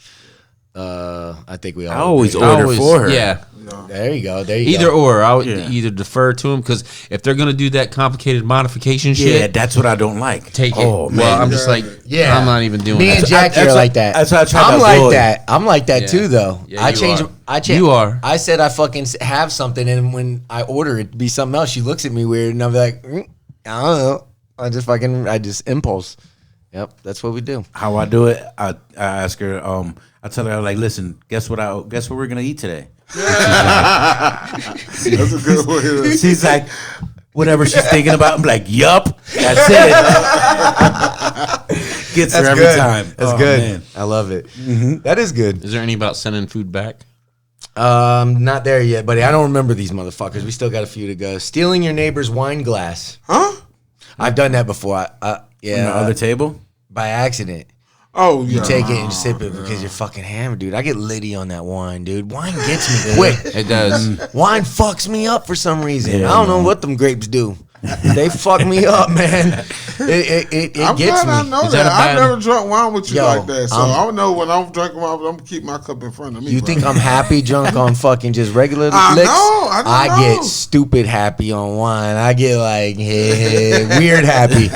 I think we all. I always agree. order for her. Yeah, There you go. There you either go. or. I would Yeah. either defer to them because if they're gonna do that complicated modification Yeah, shit, that's what I don't like. take it. Oh, man. Well, I'm just like, Yeah. I'm not even doing Me that. and Jackie That's are what- like that. that's what I try I'm to like avoid. that. I'm like that Yeah. too, though. Yeah, I you change. are. I change. You are. I said I fucking have something, and when I order it to be something else, she looks at me weird, and I'll be like, I don't know. I just impulse. Yep, that's what we do. How I do it, I ask her. I tell her like, listen, guess what we're gonna eat today. That's a good way. She's like, whatever she's thinking about. I'm like, yup, that's it. Gets her every time. That's good. Man. I love it. Mm-hmm. That is good. Is there any about sending food back? Not there yet, buddy. I don't remember these motherfuckers. We still got a few to go. Stealing your neighbor's wine glass. Huh? I've done that before. Yeah. On the other table? By accident. Oh, yeah. You take it and sip it because you're fucking hammered, dude. I get litty on that wine, dude. Wine gets me quick. It does. Wine fucks me up for some reason. Yeah, I don't know what them grapes do. They fuck me up, man. It I'm gets glad me. I know that. I've never drunk wine with you like that. So I don't know when I'm drinking wine, I'm going to keep my cup in front of me. You think I'm happy drunk on fucking just regular licks? I know. Get stupid happy on wine. I get like weird happy.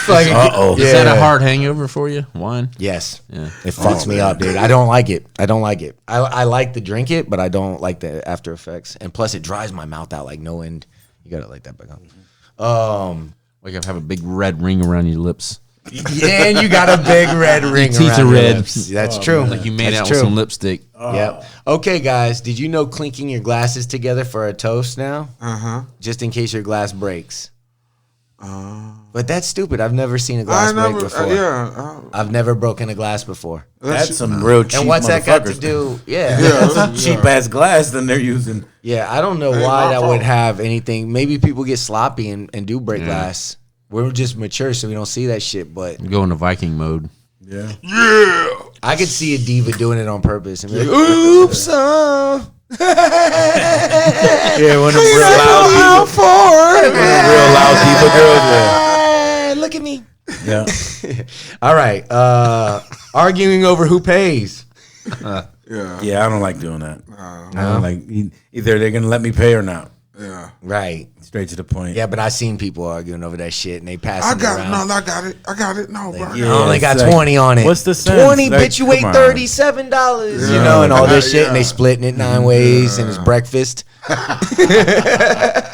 Uh-oh. Is that a hard hangover for you? Wine? Yes. Yeah. It fucks me up, dude. I don't like it. I like to drink it, but I don't like the after effects. And plus, it dries my mouth out like no end. You got to light that back on. Like I have a big red ring around your lips. Yeah, and you got a big red ring. Your teeth around are your red. lips. That's true. Like you made That's out true. with some lipstick. Yep. Okay, guys. Did you know clinking your glasses together for a toast now? Just in case your glass breaks. But that's stupid. I've never seen a glass break before. I've never broken a glass before. That's some real cheap. And what's that got to motherfuckers. do? Yeah. That's a cheap ass glass than they're using. Yeah, I don't know why that would have anything. Maybe people get sloppy and do break glass. We're just mature, so we don't see that shit. But You go into Viking mode. Yeah. I could see a diva doing it on purpose and be like, "Oops, Yeah, one of them real loud diva girls. Look at me." Yeah. All right. Arguing over who pays. Yeah, I don't like doing that. I don't like either they're gonna let me pay or not. Yeah. Right. Straight to the point. Yeah, but I seen people arguing over that shit and they pass I it got around. it. No, I got it. I got it. No, bro. I only got 20 on it. What's the sense? 20, Like, bitch, you ate come on. $37, you know, and all this shit, and they splitting it 9 ways, and it's breakfast.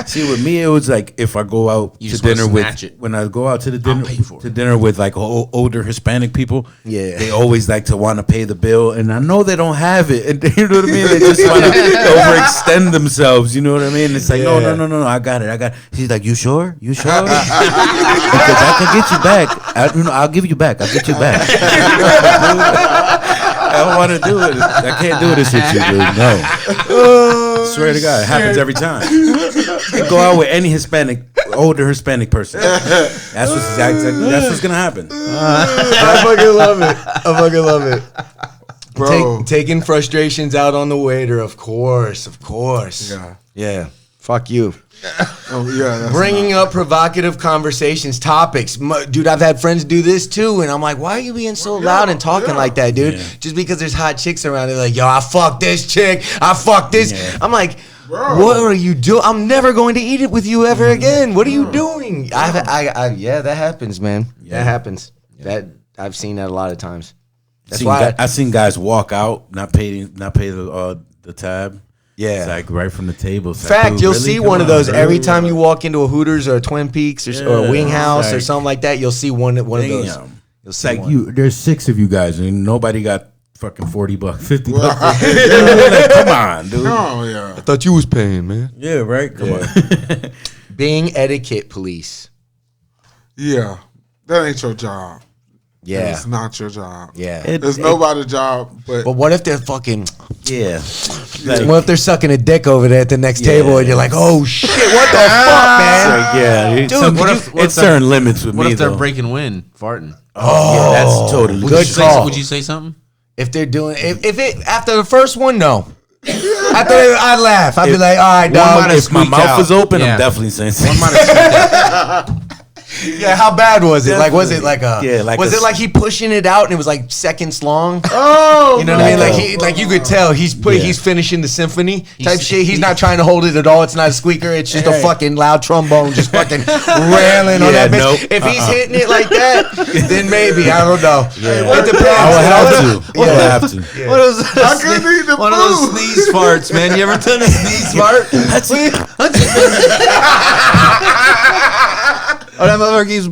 See, with me, it was like if I go out You to just wanna dinner with snatch it. when I go out to the I'll pay for it. dinner with like older Hispanic people. Yeah. they always like to want to pay the bill, and I know they don't have it, and you know what I mean. They just want to overextend themselves. You know what I mean? It's like no, I got it. She's like, you sure? Because I can get you back. I'll give you back. I'll get you back. I don't want to do it. I can't do this with you, dude. No. Swear to God, it happens every time. You go out with any older Hispanic person. That's what's gonna happen. I fucking love it. Bro. Taking frustrations out on the waiter, of course. Yeah. Fuck you. Oh, yeah. That's Bringing up provocative conversations, topics. Dude, I've had friends do this too, and I'm like, why are you being so loud and talking like that, dude? Yeah. Just because there's hot chicks around, they're like, yo, I fucked this chick. I fucked this. Yeah. I'm like, Bro. what are you doing? I'm never going to eat it with you ever again. What are you doing? Yeah, that happens, man. That happens. I've seen that a lot of times. That's why I've seen guys walk out, not pay the tab. Yeah. It's like right from the table. It's Fact, like, dude, you'll really? see Come one of on, those bro. every time you walk into a Hooters or a Twin Peaks or a Wing House or like- something like that. You'll see one of those. You'll It's see like one. there's 6 of you guys, and nobody got fucking $40, $50. Like, come on, dude. Oh, yeah. I thought you was paying, man. Yeah, right. Come on. Being etiquette police. Yeah. That ain't your job. Yeah. It's not your job. Yeah. It's nobody's job, but But what if they're fucking? Yeah. What if they're sucking a dick over there at the next table and you're like, oh shit, what the fuck, man? Like, yeah, Dude, it's certain limits with What me if they're though. breaking wind, farting? Yeah, that's totally Good call. Would you say something? If they're doing, if it after the first one, no. After I'd laugh. I'd be like, all right, dog. If my mouth was open, Yeah. I'm definitely saying something. Yeah, how bad was it? Like, was it like a? Yeah, like was a- it like he pushing it out and it was like seconds long? oh, You know what I mean? Like you could tell he's finishing the symphony type shit. He's not trying to hold it at all. It's not a squeaker. It's just a fucking loud trombone just fucking railing on Yeah, that bitch. nope. If he's hitting it like that, then maybe I don't know. Yeah. It depends. I would have to. I would have to. One of those, I couldn't eat the one of those food. sneeze farts, man. You ever done a sneeze fart? that motherfucker keeps.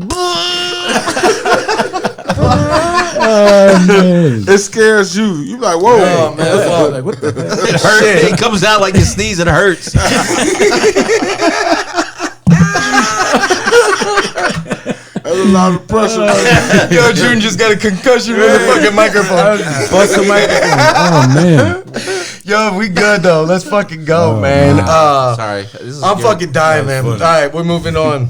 It scares you. You like, whoa. Oh, man. Like, what the heck? It hurts. It comes out like you sneeze. It hurts. That's a lot of pressure. Yo, June just got a concussion with the fucking microphone. Bust the microphone. Oh, man. Yo, we good though. Let's fucking go, man. Sorry. This is I'm good. fucking dying, man. funny. All right, we're moving on.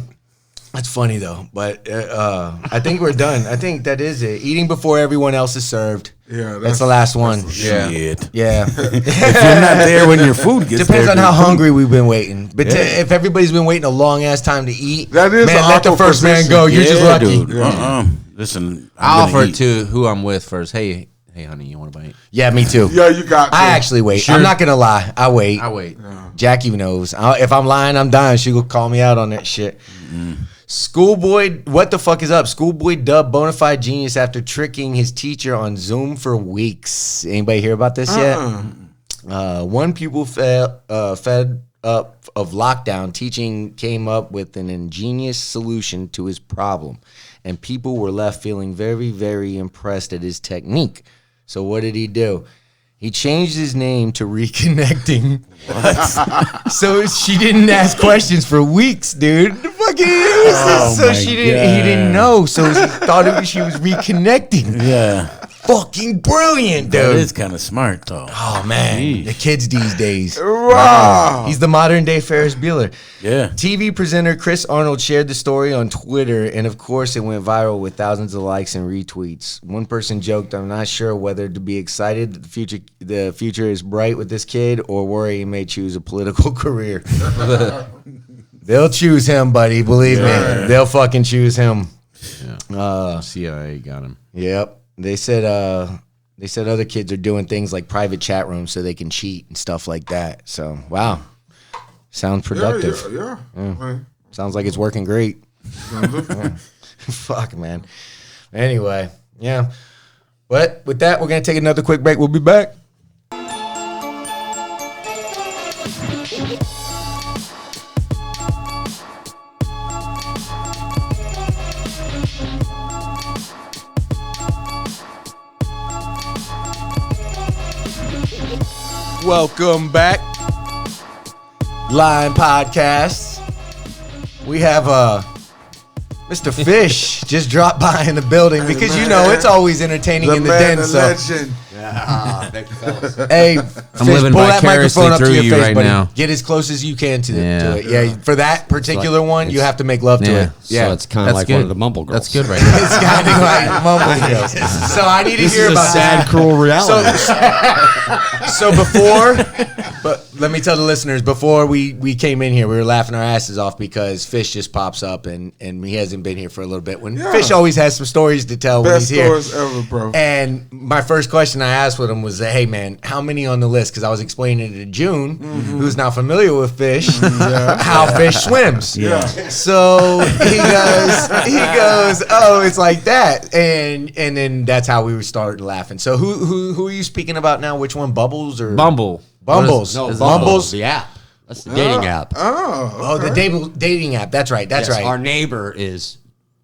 That's funny though, but I think we're done. I think that is it. Eating before everyone else is served. Yeah, That's the last one. Yeah. Shit. Yeah. If you're not there when your food gets Depends there, on how dude. hungry we've been waiting. But Yeah. if everybody's been waiting a long ass time to eat, That is man, an let the awkward first man position. go. You're just Yeah, lucky. dude. Listen, I'll I'm gonna offer it eat. to who I'm with first. Hey, honey, you want a bite? Yeah, me too. Yeah, you got to. I actually wait. Sure. I'm not gonna lie. I wait. I wait. Jackie knows. If I'm lying, I'm dying. She will call me out on that shit. Schoolboy, what the fuck is up? Schoolboy dubbed bona fide genius after tricking his teacher on Zoom for weeks. Anybody hear about this yet? One pupil fed up of lockdown teaching came up with an ingenious solution to his problem, and people were left feeling very, very impressed at his technique. So what did he do? He changed his name to Reconnecting. So she didn't ask questions for weeks, dude. So my he didn't God. know. So he thought she was reconnecting. Yeah. Fucking brilliant, That dude. is kind of smart, though. Oh man, Jeez. the kids these days. Wow. He's the modern day Ferris Bueller. Yeah. TV presenter Chris Arnold shared the story on Twitter, and of course, it went viral with thousands of likes and retweets. One person joked, "I'm not sure whether to be excited that the future is bright with this kid, or worry he may choose a political career." They'll choose him, buddy. Believe me, they'll fucking choose him. CIA got him. Yep. They said other kids are doing things like private chat rooms so they can cheat and stuff like that. So wow, sounds productive. Yeah. Man. Sounds like it's working great. Fuck, man. Anyway, yeah. But with that, we're gonna take another quick break. We'll be back. Welcome back. Line Podcast. We have Mr. Fish just dropped by in the building because you know it's always entertaining in the man, den. the So legend. Thank you, fellas. hey, Fish, living pull that vicariously microphone up to through your you face, right buddy. now. Get as close as you can to Yeah. it. Yeah, for that particular one, you have to make love to Yeah. it. Yeah, So it's kind of like one of the Mumble girls. That's good right now. it's kind of like Mumble Girls. So I need to This hear is a about sad, that. cruel reality. So before, but let me tell the listeners, before we came in here, we were laughing our asses off because Fish just pops up and he hasn't been here for a little bit. When Yeah. Fish always has some stories to tell when Best he's here. stories ever, bro. And my first question I asked with him was, "Hey man, how many on the list?" Because I was explaining to June, who's not familiar with fish, how fish swims. Yeah. So he goes, "Oh, it's like that," and then that's how we were starting laughing. So who are you speaking about now? Which one, Bubbles or Bumble. Bumbles? No, Is Bumbles. the app. That's the dating app. Oh, the dating app. That's right. That's Yes, right. Our neighbor is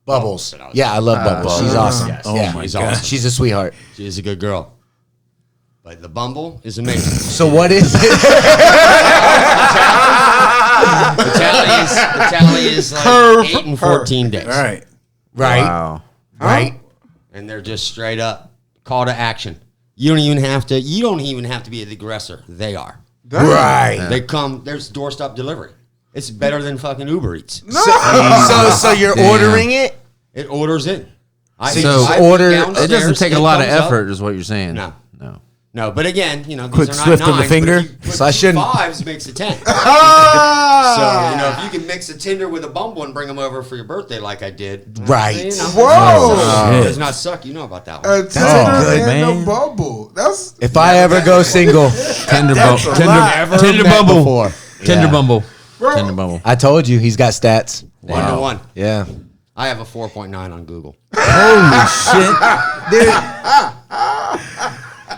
Bubbles. Yeah, I love Bubbles. She's awesome. Yes. Yeah. Oh my God. She's a sweetheart. She's a good girl. But the Bumble is amazing. So what is it? the tally is like 8 and 14 days. All right. Right. Wow. Right. And they're just straight up call to action. You don't even have to be the aggressor. They are. Right. They come, there's doorstep delivery. It's better than fucking Uber Eats. So you're Damn. ordering it? It orders in. So you I order- went it downstairs, It doesn't take a lot of comes up. effort, is what you're saying. No. No. No, but again, these Quick are not swift of the nines, finger. but if you put So I two shouldn't- fives makes it 10. So, if you can mix a Tinder with a Bumble and bring them over for your birthday like I did. Right. Whoa. It does not suck. You know about that one. That's Tinder good, and man. the Bumble. That's If I ever go single, Tender Bumble. a lot. Tender Bumble. Before. Tender Yeah. Bumble. Bro. Tender Bumble. I told you he's got stats. 1 to 1. Yeah. I have a 4.9 on Google.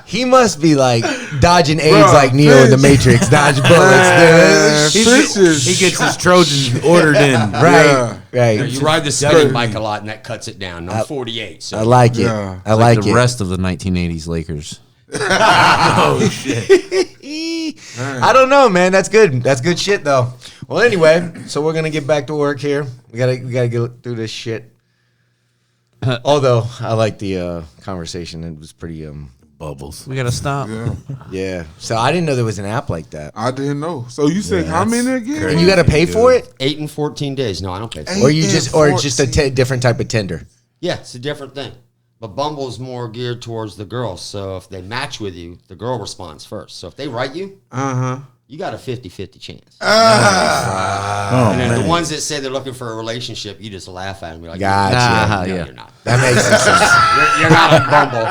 He must be like dodging AIDS Bruh, like Neo in the Fish. Matrix, dodge bullets. Man, Dude. Fish is- He gets his Trojans ordered in. Right. Right. You ride the spinning bike a lot, and that cuts it down. I'm 48, so I like it. Yeah. I like the it. rest of the 1980s Lakers. Oh shit! I don't know, man. That's good. That's good shit, though. Well, anyway, so we're gonna get back to work here. We gotta get through this shit. Although I like the conversation, it was pretty Bubbles. We gotta stop. yeah. So I didn't know there was an app like that. I didn't know. So you said how many again? And you got to pay for it, 8 and 14 days. No, I don't pay for it. or you just, or it's just a 14. different type of Tinder. Yeah, it's a different thing. But Bumble is more geared towards the girls. So if they match with you, the girl responds first. So if they write you, you got a 50-50 chance. Oh And then man. the ones that say they're looking for a relationship, you just laugh at them. You're like, Gotcha. no, Yeah. you're not. That makes sense. You're not on Bumble.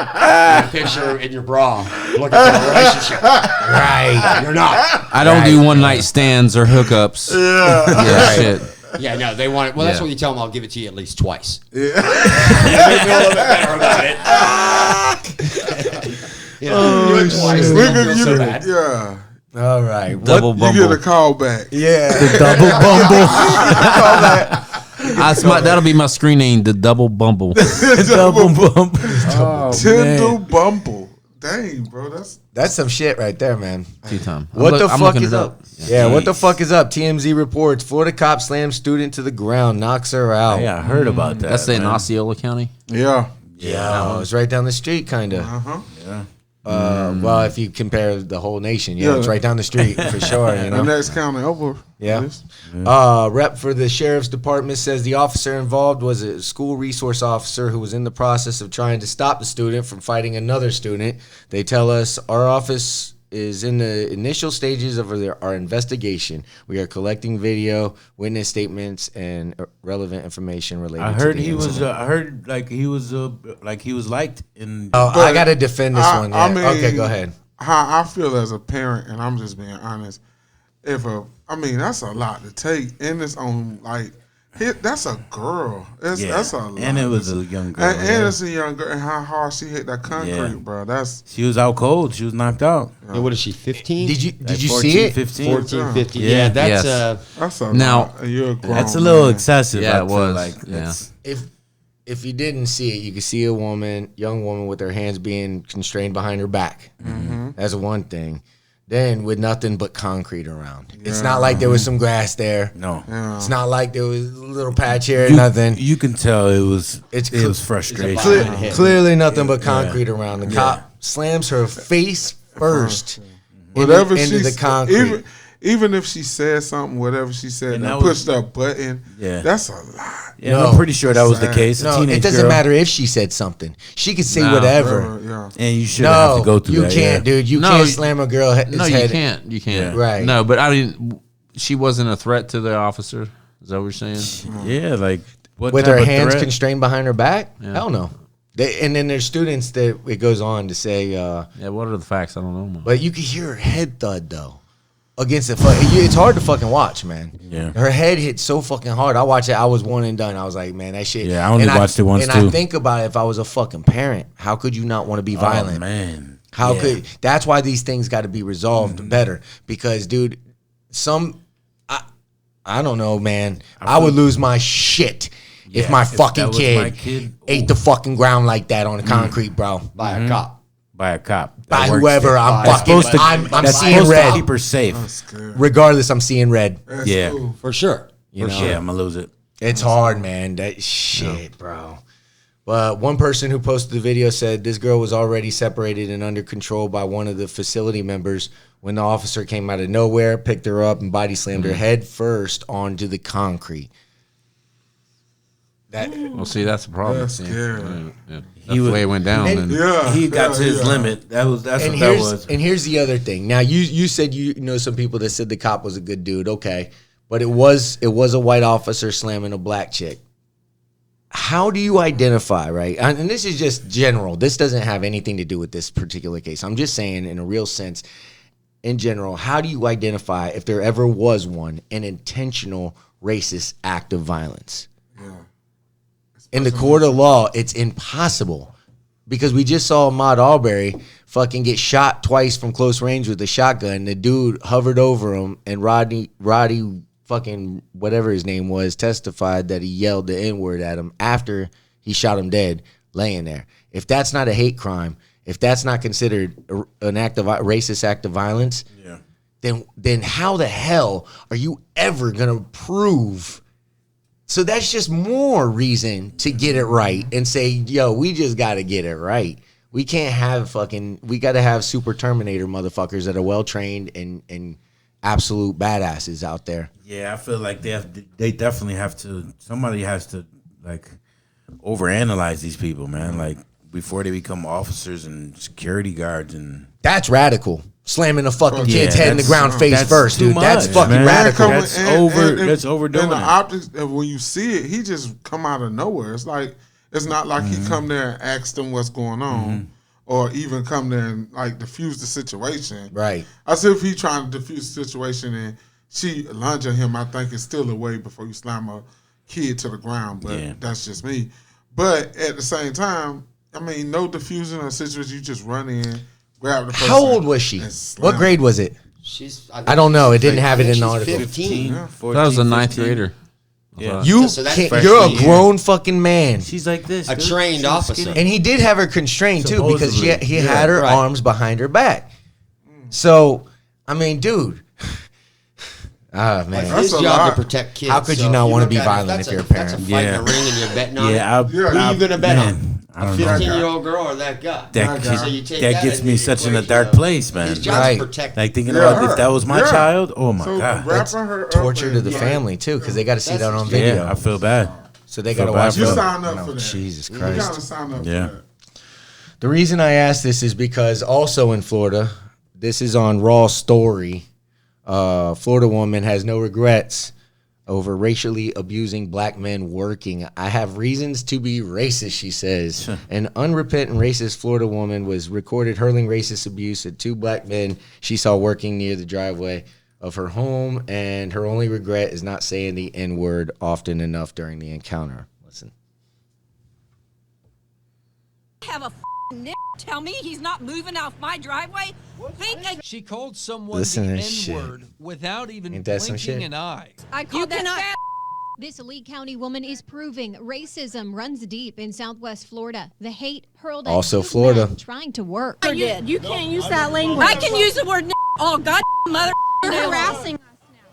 You picture in your bra looking for a relationship. Right. You're not. I don't do one night stands or hookups. Yeah, shit. Yeah, no, they want it. Well, that's Yeah. what you tell them. I'll give it to you at least twice. Yeah. You make me feel a little bit better about it. You know, do it twice. They don't feel so bad. Yeah. All right. Double You Bumble. get a call back. Yeah. Double Bumble. That'll be my screen name, the Double Bumble. Double bump. Oh, Tinder Bumble. Dang, bro. That's some shit right there, man. 2 times. What the I'm fuck looking is it up? Yeah, what the fuck is up? TMZ reports Florida cop slams student to the ground, knocks her out. Yeah, I heard about that. That's in man. Osceola County. Yeah. Yeah, it's right down the street, kind of. Yeah. Well, if you compare the whole nation, yeah, it's right down the street for sure. You The know? next county over. Yeah. Yes. Rep for the sheriff's department says the officer involved was a school resource officer who was in the process of trying to stop the student from fighting another student. They tell us our office is in the initial stages of our investigation. We are collecting video, witness statements, and relevant information related. I heard to the he was. incident. I heard like he was liked in. Oh, I got to defend this one. I Yeah. mean, Okay, go ahead. How I feel as a parent, and I'm just being honest. That's a lot to take in its own that's a girl. That's a lot. And it was a young girl. And it's a young girl, and how hard she hit that concrete, bro. She was out cold. She was knocked out. And what is she, 15? Did you Like see 14, it? 15. 14, 15. Yeah. Yeah, that's Yes. That's a Now- lot. And you're a grown That's a little man. excessive. Yeah, I it feel was. Like Yeah. that's- If you didn't see it, you could see a young woman with her hands being constrained behind her back. That's one thing. Then with nothing but concrete around. It's not like there was some grass there. No. It's not like there was a little patch here, nothing. You can tell it was. It's It was frustration. Clearly nothing but concrete around. The cop slams her face first Whatever into she the concrete. Even if she said something, whatever she said, And and that was- pushed that button, Yeah. that's a lot. Yeah, No. I'm pretty sure that was the case. A No, teenage it doesn't girl. matter if she said something. She could say No. whatever. Yeah. And you shouldn't have No, to go through you that. can't, dude. You No, can't you- slam a girl head. No, you can't. You can't. Yeah. Right. No, but I mean, she wasn't a threat to the officer. Is that what you're saying? Yeah, like what With type her of hands threat? constrained behind her back? Yeah. Hell no. And then there's students that it goes on to say, Yeah, what are the facts? I don't know. but you can hear her head thud though. Against the it's hard to fucking watch, man. Yeah. Her head hit so fucking hard. I watched it. I was one and done. I was like, man, that shit. Yeah, I only watched it once, and too. I think about it. If I was a fucking parent, how could you not want to be violent? Oh, man. How Yeah. could? That's why these things got to be resolved better. Because, dude, I don't know, man. I would lose my shit if Yeah, my if fucking that was kid, my kid, ate the fucking ground like that on the concrete, bro. by a cop. by a cop? By that works whoever there. I'm That's fucking. supposed to. I'm that's seeing supposed red. to keep her safe. That's good. Regardless, I'm seeing red. That's Yeah. cool. For sure. You know? Yeah, I'm gonna lose it. It's hard, man. That shit, bro. But one person who posted the video said this girl was already separated and under control by one of the facility members when the officer came out of nowhere, picked her up, and body slammed her head first onto the concrete. That Well, see, that's the problem. That's See? scary. Yeah. That's the way it went down. And- And Yeah. He got to his yeah. limit. That's and what that here's was. and here's the other thing. Now you said you know some people that said the cop was a good dude. Okay, but it was a white officer slamming a black chick. How do you identify, right? And this is just general. This doesn't have anything to do with this particular case. I'm just saying in a real sense, in general, how do you identify if there ever was one, an intentional racist act of violence? In the court of law, it's impossible because we just saw Ahmaud Arbery fucking get shot twice from close range with a shotgun. The dude hovered over him, and Roddy fucking whatever his name was testified that he yelled the N-word at him after he shot him dead laying there. If that's not a hate crime, if that's not considered an act of racist act of violence, then how the hell are you ever gonna prove? So that's just more reason to get it right and say, yo, we just got to get it right. We can't have we got to have super Terminator motherfuckers that are well trained and absolute badasses out there. Yeah, I feel like they definitely have to. Somebody has to like overanalyze these people, man. Like before they become officers and security guards, and that's radical. Slamming a fucking kid's Yeah, head in the ground face first, too dude. That's much, fucking man. radical. That's that's overdoing And the it. optics, when you see it, he just come out of nowhere. It's like it's not like he come there and asked them what's going on, or even come there and like diffuse the situation. Right. As if he trying to diffuse the situation and she lunge at him. I think it's still a way before you slam a kid to the ground. But that's just me. But at the same time, I mean, no diffusing a situation. You just run in. Grab the person. How old was she? What grade was it? I don't know. It didn't have it in the article. 15. That was a 9th grader. Yeah. You So that's can't, you're a freshman grown fucking man. She's like this. A dude. trained She's officer. skinny. And he did have her constrained too because Supposedly. he had her right. arms behind her back. So, I mean, dude. Ah, man. It's his That's a job lot. to protect kids. How could you So not if wanna look be at it, violent that's if you're a That's a parent? fight in Yeah. the ring and you're betting on Yeah, it. Who Yeah, are you going to bet on? I A don't know. 15-year-old girl or that guy? That, So you take that gets into me the such in a equation, dark though. place, man. His job's Right. to protect. Like thinking Yeah. about if that was my Yeah. child, oh my So god. wrapping her up Torture to and, the like, family too because they got to see that on That's- video. Yeah, I feel bad. So they feel got to bad watch for You them. sign up No, for that. Jesus You Christ. gotta sign up Yeah. for that. The reason I asked this is because also in Florida, this is on Raw Story. Florida woman has no regrets over racially abusing black men working. I have reasons to be racist, she says. An unrepentant racist Florida woman was recorded hurling racist abuse at two black men she saw working near the driveway of her home, and her only regret is not saying the N-word often enough during the encounter. Listen. Have a nigger tell me he's not moving off my driveway? She called someone Listen the to this shit. N-word without even Ain't that some blinking shit? an eye. I called that fat. This Lee County woman is proving racism runs deep in Southwest Florida. The hate hurled at Also two Florida. men trying to work. You can't use that language. I can use the word all god mother harassing.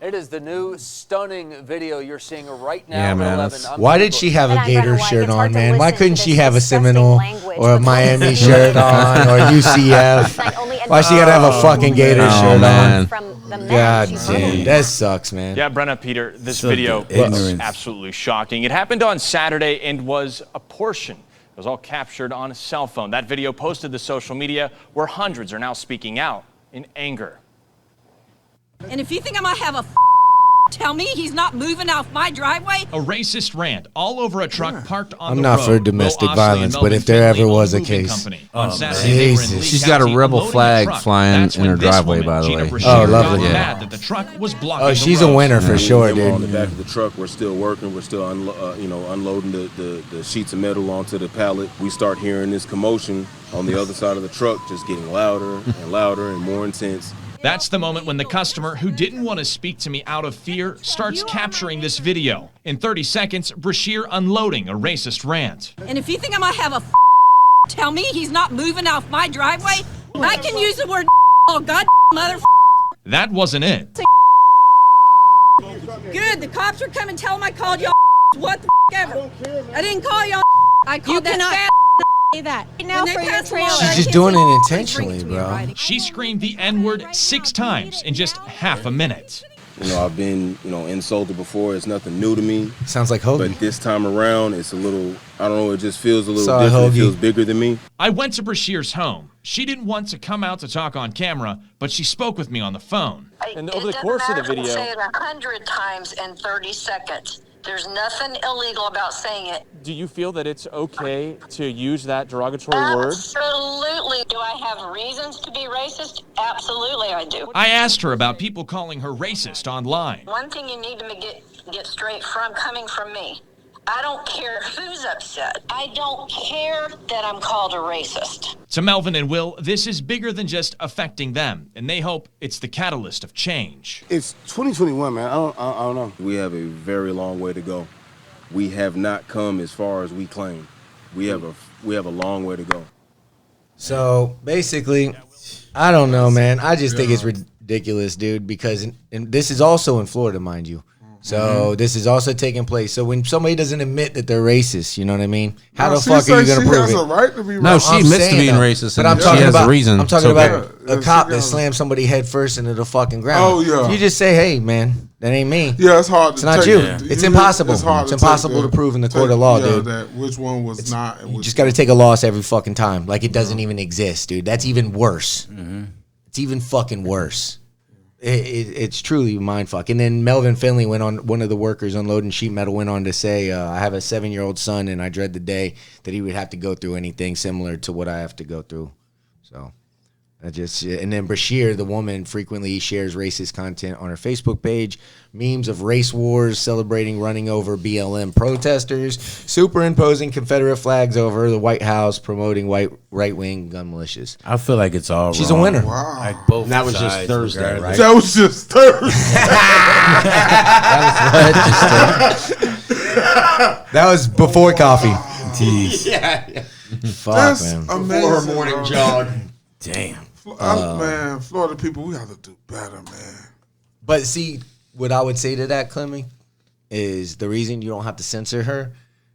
It is the new stunning video you're seeing right now. Yeah, at man, 11. that's- I'm Why did Nicholas. she have a And I'm Gator Brenna White. shirt It's on, hard to man? Why listen couldn't to she this have a disgusting Seminole language, or a but Miami shirt on or UCF? Why she gotta have a fucking Gator Oh, shirt man. on? From the men God she's damn, dating. that sucks, man. Yeah, Brenna, Peter, this So video the was ignorance. absolutely shocking. It happened on Saturday and was a portion. It was all captured on a cell phone. That video posted to social media where hundreds are now speaking out in anger. And if you think I'm gonna have a tell me he's not moving off my driveway? A racist rant all over a truck parked on I'm the not road. for domestic Will Oxley and violence, but Melvin if there Finley ever own was a moving case. company. Oh, On Saturday, they were in Jesus. Lee She's got a County rebel unloading a flag truck. flying That's in when her this driveway, woman, by the Gina way. Brashear, Oh, got lovely. mad that the truck was blocking Oh, the she's a road. winner for sure, On the dude. back of the truck, we're still working. We're still, unloading the sheets of metal onto the pallet. We start hearing this commotion on the other side of the truck, just getting louder and louder and more intense. That's the moment when the customer, who didn't want to speak to me out of fear, starts capturing this video. In 30 seconds, Brashear unloading a racist rant. And if you think I'm gonna have a tell me he's not moving off my driveway? I can use the word all god mother. That wasn't it. Good, the cops are coming. Tell them I called y'all. What the ever? I didn't call y'all. I called that fat. Say that. Now for your trailer. She's just doing it intentionally, bro. She screamed the N-word 6 times in just half a minute. I've been, insulted before. It's nothing new to me. Sounds like Hoagie. But this time around, it's a little, I don't know, it just feels a little Sorry, different. Hoagie. It feels bigger than me. I went to Brashear's home. She didn't want to come out to talk on camera, but she spoke with me on the phone. And over the course of the video, Say it 100 times in 30 seconds. There's nothing illegal about saying it. Do you feel that it's okay to use that derogatory word? Absolutely. Do I have reasons to be racist? Absolutely, I do. I asked her about people calling her racist online. One thing you need to get straight from coming from me. I don't care who's upset. I don't care that I'm called a racist. To Melvin and Will, this is bigger than just affecting them, and they hope it's the catalyst of change. It's 2021, man. I don't know. We have a very long way to go. We have not come as far as we claim. We have a long way to go. So basically, I don't know, man. I just think it's ridiculous, dude, because and this is also in Florida, mind you. So this is also taking place. So when somebody doesn't admit that they're racist, you know what I mean? How the fuck are you going to prove it? She has a right to be racist. No, she admits to being racist, but and I'm talking she has about a reason. I'm talking It's about okay. a cop that slammed somebody head first into the fucking ground. Oh, yeah. You just say, "Hey, man, that ain't me." Yeah, it's hard. It's not you. It's impossible. It's impossible to prove in the court of law, dude. That which one was not. You just got to take a loss every fucking time, like it doesn't even exist, dude. That's even worse. It's even fucking worse. It's truly mindfuck. And then Melvin Finley went on, one of the workers unloading sheet metal went on to say, I have a 7-year-old son and I dread the day that he would have to go through anything similar to what I have to go through. So and then Bashir, the woman, frequently shares racist content on her Facebook page, memes of race wars, celebrating running over BLM protesters, superimposing Confederate flags over the White House, promoting white right-wing gun militias. I feel like it's all She's wrong. a winner. Wow. Like both And that was just sides, Thursday, regardless. right? That was just Thursday. That was before coffee. Jeez. Yeah. Fuck, That's man. amazing. Before a morning bro. jog. Damn. Man, Florida people, we have to do better, man. But see, what I would say to that, Clemmy, is the reason you don't have to censor her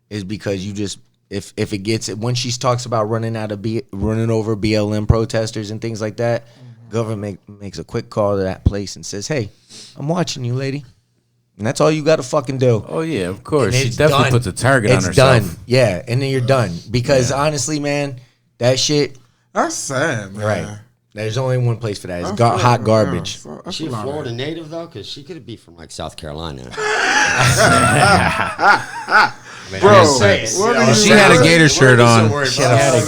is because you just if it gets when she talks about running over BLM protesters and things like that, government makes a quick call to that place and says, "Hey, I'm watching you, lady." And that's all you got to fucking do. Oh yeah, of course. And She it's definitely done. puts a target on It's herself. done. Yeah, and then you're done. Because honestly, man, that shit. That's sad, man. Right. There's only one place for that. It's That's hot sad, garbage. yeah. Is she a Florida native though? Because she could be from like South Carolina. Bro, She had a gator shirt on. She had a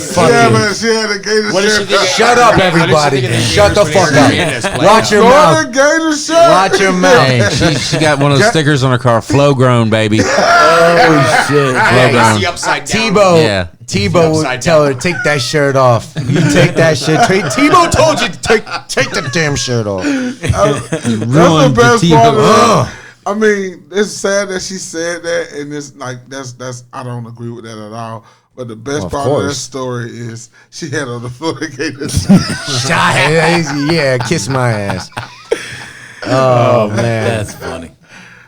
She had a gator shirt. Shut up, everybody. Shut the fuck up. Watch your mouth. Gator shirt. Watch your mouth. Hey, she got one of those stickers on her car, flow grown, baby. Oh shit. Flow grown. Upside down. Tebow. Yeah. Tebow would tell her, take that shirt off. You take that shit. Tebow told you to take the damn shirt off. That's the best part of it. I mean, it's sad that she said that, and it's like that's I don't agree with that at all. But the best part of that story is she had on the Florida Gators. Yeah, kiss my ass. Oh man, That's funny.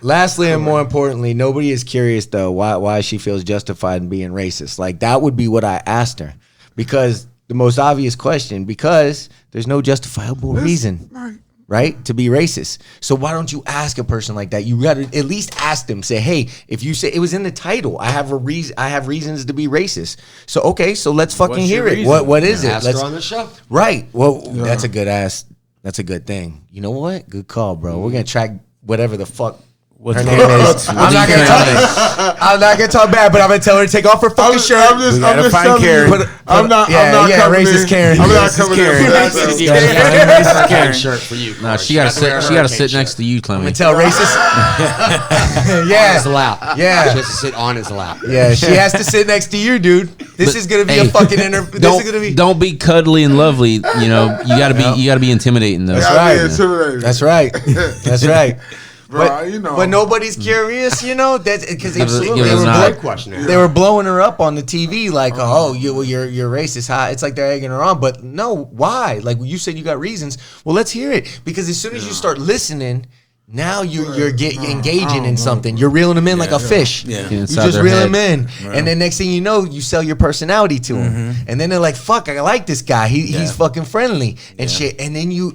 Lastly, and more importantly, nobody is curious though why she feels justified in being racist. Like that would be what I asked her, because the most obvious question, because there's no justifiable reason, right, to be racist. So why don't you ask a person like that? You got to at least ask them. Say, hey, if you say it was in the title, I have reasons to be racist. So okay, so let's fucking hear it. What is it? Ask her on the show. Right. Well, that's a good ass. That's a good thing. You know what? Good call, bro. We're gonna track whatever the fuck her name is. I'm not gonna talk bad, but I'm gonna tell her to take off her fucking shirt. I'm just telling you. I'm not coming racist in. Karen. I'm not coming in. Karen shirt for you. No, she got to sit next to you, I'm Clemmy. gonna tell racist. On his lap. Yeah. She has to sit on his lap. Yeah, she has to sit next to you, dude. This is gonna be a fucking Don't be cuddly and lovely. You know, you gotta be intimidating though. That's right. That's right. Bro, but nobody's curious, that's because question. They were blowing her up on the TV like, oh, you're racist. It's like they're egging her on, but no, why? Like you said, you got reasons. Well, let's hear it, because as soon as you start listening, now you're engaging in something. You're reeling them in like a fish. Yeah. You just reel them in, and then next thing you know, you sell your personality to them, and then they're like, "Fuck, I like this guy. He's fucking friendly and shit." And then you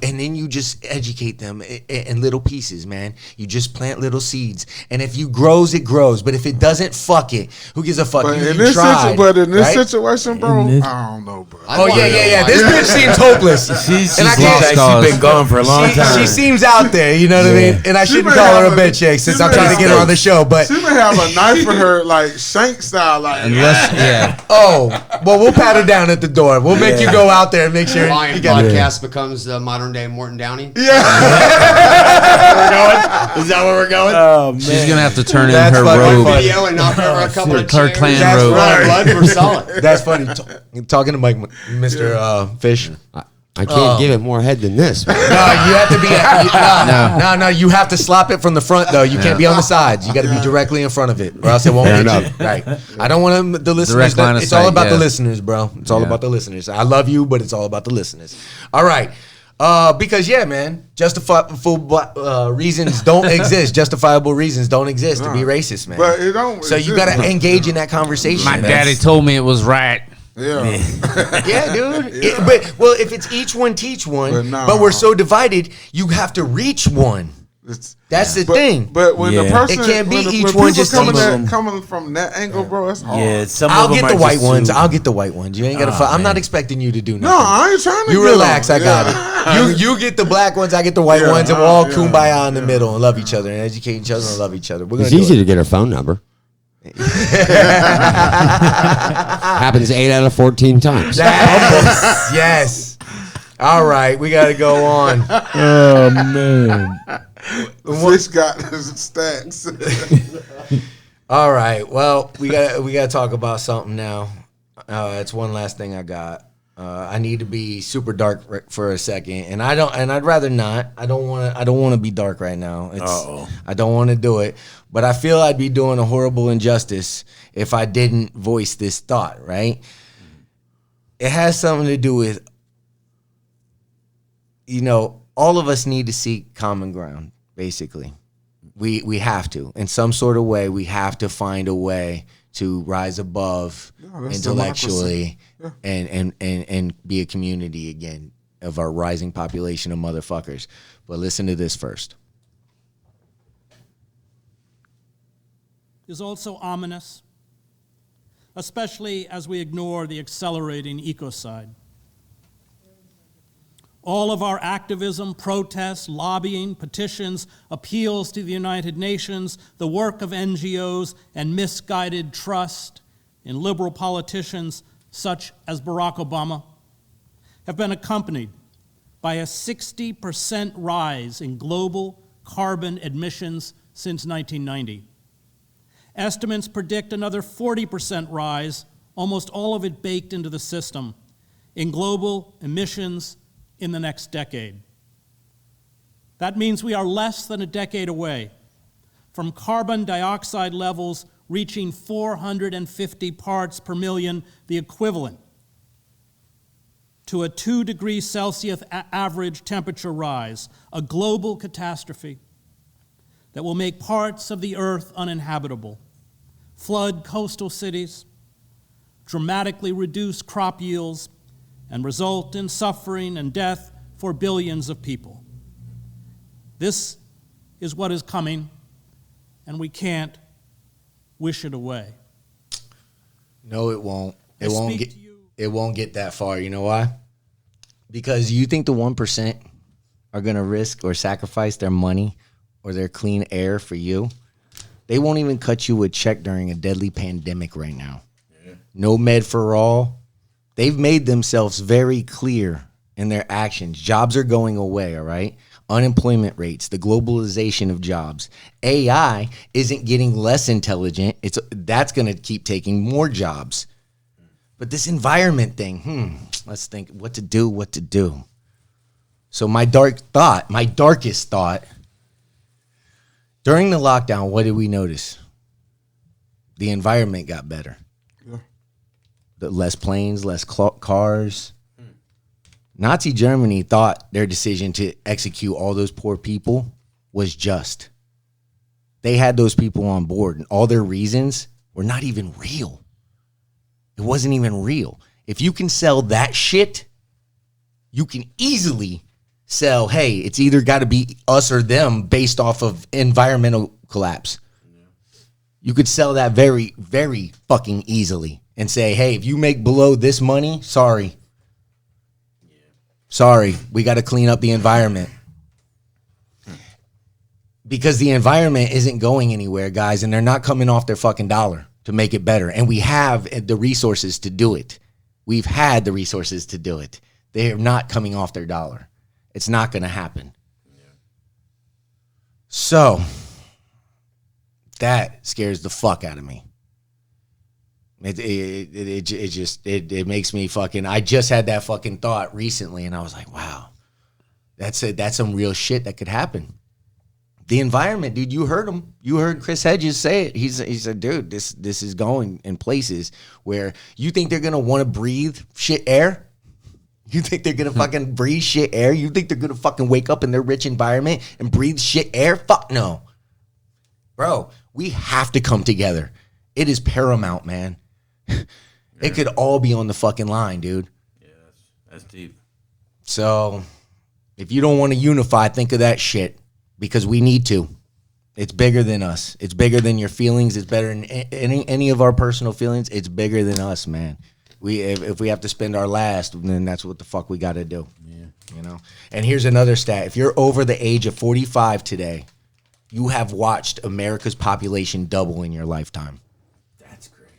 just educate them in little pieces, man. You just plant little seeds, and if you grows, it grows. But if it doesn't, fuck it. Who gives a fuck? But you in this tried, situation, bro, I don't know, bro. Oh yeah. This bitch seems hopeless. She's And I lost can't- cause. She's been gone for a long time. She seems out there. You know what I mean? and I She shouldn't may call her have a bitch shake since she I'm may trying to have get her on the show. But she may have a knife for her, like Shank style, like Oh, well, we'll pat her down at the door. We'll make you go out there and make sure Lion you got podcast becomes the modern day Morton Downey. Yeah. Is that where we're going? Oh man, She's gonna have to turn That's in her fucking robe. funny. Video and knock over a couple of Her chairs. clan That's robe. right. Blood, we're solid. That's funny. Talking to Mike, Mr. Fish. I can't give it more head than this. Man. No, you have to be. No. You have to slap it from the front though. You can't be on the sides. You got to be directly in front of it, or else it won't get you. Right. I don't want the listeners. Direct line of It's all sight, about the yeah. listeners, bro. It's all about the listeners. I love you, but it's all about the listeners. All right. Because man, justifiable reasons don't exist. Justifiable reasons don't exist to be racist, man. But it don't. So you got to engage in that conversation. My man. daddy told me it was right. Yeah. Yeah, dude. Well, if it's each one teach one, But but we're so divided, you have to reach one. That's the thing. But when the person, it can't be when each when one people just coming from that angle, bro, that's hard. Yeah, some I'll of them get are the white just ones. too- I'll get the white ones. You ain't gotta. I'm not expecting you to do nothing. No, I ain't trying to. You get relax. them. I got it. You get the black ones. I get the white Yeah, ones, and we'll all yeah, kumbaya in the middle and love each other and educate each other and love each other. We're gonna It's do easy it. to get her phone number. Happens 8 out of 14 times. Yes. All right, we got to go on. Oh man. Fish got his stats. All right. Well, we got to talk about something now. It's one last thing I got. I need to be super dark for a second, and I'd rather not. I don't want to be dark right now. I don't want to do it, but I feel I'd be doing a horrible injustice if I didn't voice this thought. Right? It has something to do with, all of us need to seek common ground. Basically, we have to, in some sort of way, we have to find a way to rise above intellectually and be a community again of our rising population of motherfuckers. But listen to this first. Is also ominous, especially as we ignore the accelerating ecocide. All of our activism, protests, lobbying, petitions, appeals to the United Nations, the work of NGOs, and misguided trust in liberal politicians such as Barack Obama have been accompanied by a 60% rise in global carbon emissions since 1990. Estimates predict another 40% rise, almost all of it baked into the system, in global emissions in the next decade. That means we are less than a decade away from carbon dioxide levels reaching 450 parts per million, the equivalent to a 2 degrees Celsius average temperature rise, a global catastrophe that will make parts of the earth uninhabitable, flood coastal cities, dramatically reduce crop yields, and result in suffering and death for billions of people. This is what is coming, and we can't wish it away. No, it won't. It won't get that far. You know why? Because you think the 1% are going to risk or sacrifice their money or their clean air for you? They won't even cut you a check during a deadly pandemic right now. Yeah. No med for all. They've made themselves very clear in their actions. Jobs are going away, all right? Unemployment rates, the globalization of jobs. AI isn't getting less intelligent. That's going to keep taking more jobs. But this environment thing, let's think what to do. So my darkest thought, during the lockdown, what did we notice? The environment got better. The less planes, less cars. Nazi Germany thought their decision to execute all those poor people was just. They had those people on board, and all their reasons were not even real. It wasn't even real. If you can sell that shit, you can easily sell, hey, it's either got to be us or them based off of environmental collapse. You could sell that very, very fucking easily and say, hey, if you make below this money, sorry, we got to clean up the environment. because the environment isn't going anywhere, guys, and they're not coming off their fucking dollar to make it better. And we have the resources to do it. We've had the resources to do it. They're not coming off their dollar. It's not going to happen. So that scares the fuck out of me. It makes me fucking. I just had that fucking thought recently, and I was like, wow, that's some real shit that could happen. The environment, dude. You heard him. You heard Chris Hedges say it. He said, dude, this is going in places where you think they're gonna want to breathe shit air. You think they're gonna fucking breathe shit air? You think they're gonna fucking wake up in their rich environment and breathe shit air? Fuck no. Bro, we have to come together. It is paramount, man. It could all be on the fucking line, dude. Yeah, that's deep. So, if you don't want to unify, think of that shit, because we need to. It's bigger than us. It's bigger than your feelings. It's better than any of our personal feelings. It's bigger than us, man. If we have to spend our last, then that's what the fuck we got to do. Yeah. You know. And here's another stat: if you're over the age of 45 today, you have watched America's population double in your lifetime. That's crazy.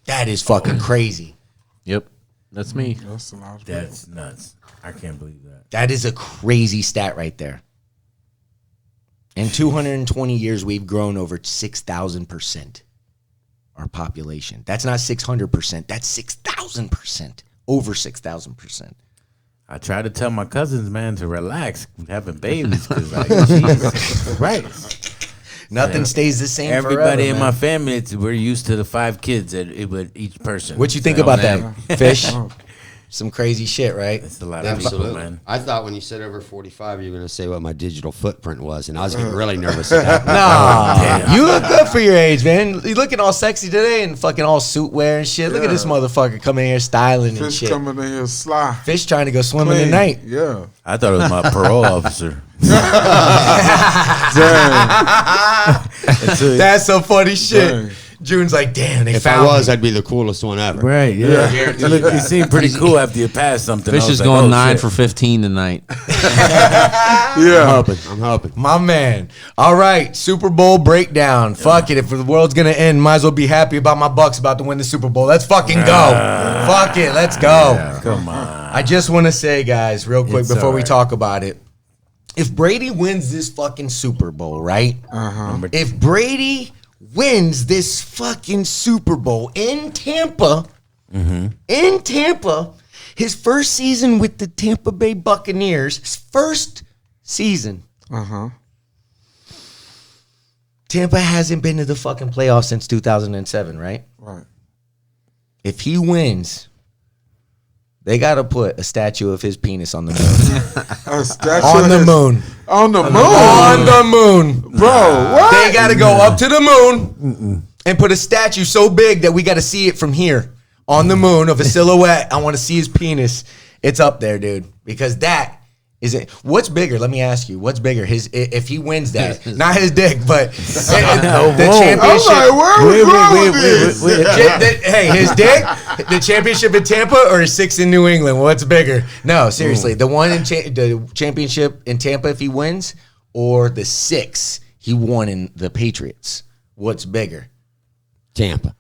That is fucking crazy. Yep, that's me. That's a lot of That's nuts. I can't believe that. That is a crazy stat right there. In 220 years, we've grown over 6,000%. Our population. That's not 600%. That's 6,000%. Over 6,000%. I try to tell my cousins, man, to relax having babies, because like, Jesus. Right. Nothing stays the same. Everybody forever, in man. my family, we're used to the 5 kids with each person. What you think about that, Fish? Some crazy shit, right? It's a lot of people, man. I thought when you said over 45, you were going to say what my digital footprint was, and I was getting really nervous at that. Nah, you look good for your age, man. You looking all sexy today and fucking all suit wear and shit. Look at this motherfucker coming in here styling and Fish shit. coming in here sly. Fish trying to go swimming Clean. tonight. Yeah. I thought it was my parole officer. That's some funny shit. Dang. June's like, damn, they If found I was, me. I'd be the coolest one ever. Right, yeah. You seem pretty cool after you pass something. Fish is going 9 for 15 tonight. Yeah. I'm hoping. My man. All right, Super Bowl breakdown. Fuck it. If the world's going to end, might as well be happy about my Bucks about to win the Super Bowl. Let's fucking go. Fuck it. Let's go. Yeah, come on. I just want to say, guys, real quick, It's before all we right. talk about it. If Brady wins this fucking Super Bowl, right? If Brady wins this fucking Super Bowl in Tampa, his first season with the Tampa Bay Buccaneers, his first season. Tampa hasn't been to the fucking playoffs since 2007, right? Right. If he wins, they got to put a statue of his penis on the moon. A statue On the is- moon. On the moon. On the moon. Bro, what? They got to go up to the moon and put a statue so big that we got to see it from here on the moon of a silhouette. I want to see his penis. It's up there, dude, because that is it. What's bigger? Let me ask you. What's bigger? If he wins that, not his dick, but the championship. I'm like, where are we going with this? Hey, his dick, the championship in Tampa or 6 in New England? What's bigger? No, seriously, the one in the championship in Tampa if he wins, or the 6 he won in the Patriots. What's bigger? Tampa.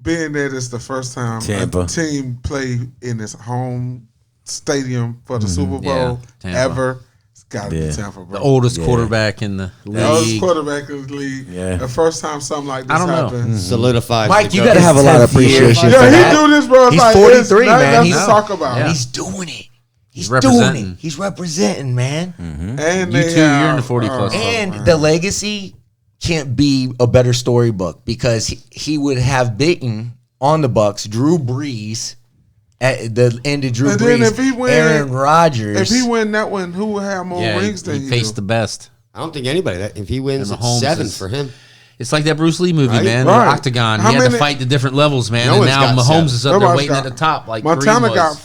Being that it's the first time Tampa. a team play in its home stadium for the Super Bowl Yeah, Tampa. ever, it's got to Yeah. be Tampa, bro. The oldest quarterback in the The oldest league. quarterback in the league. Yeah. The first time something like this I don't know. happened. Solidifies. Mike, the you GOAT. got to have a lot of appreciation for Yeah, that. he do this, bro. It's He's like, 43, it's not man. enough He's to talk about. And he's doing it. He's representing. doing it. He's representing, man. And You they too, you're in have, the 40 plus. And the legacy can't be a better storybook because he would have beaten on the Bucks Drew Brees at the end of Drew And Brees, then if he win, Aaron Rodgers. If he win that one, who will have more Yeah, rings than he you faced do? the best. I don't think anybody. If he wins, And it's Mahomes 7 is- for him. It's like that Bruce Lee movie, Right. man. Right. The Octagon. How He had to many- fight the different levels, man. No And one's now got Mahomes 7. is up there Nobody's waiting got- at the top. Like Montana Kareem got was.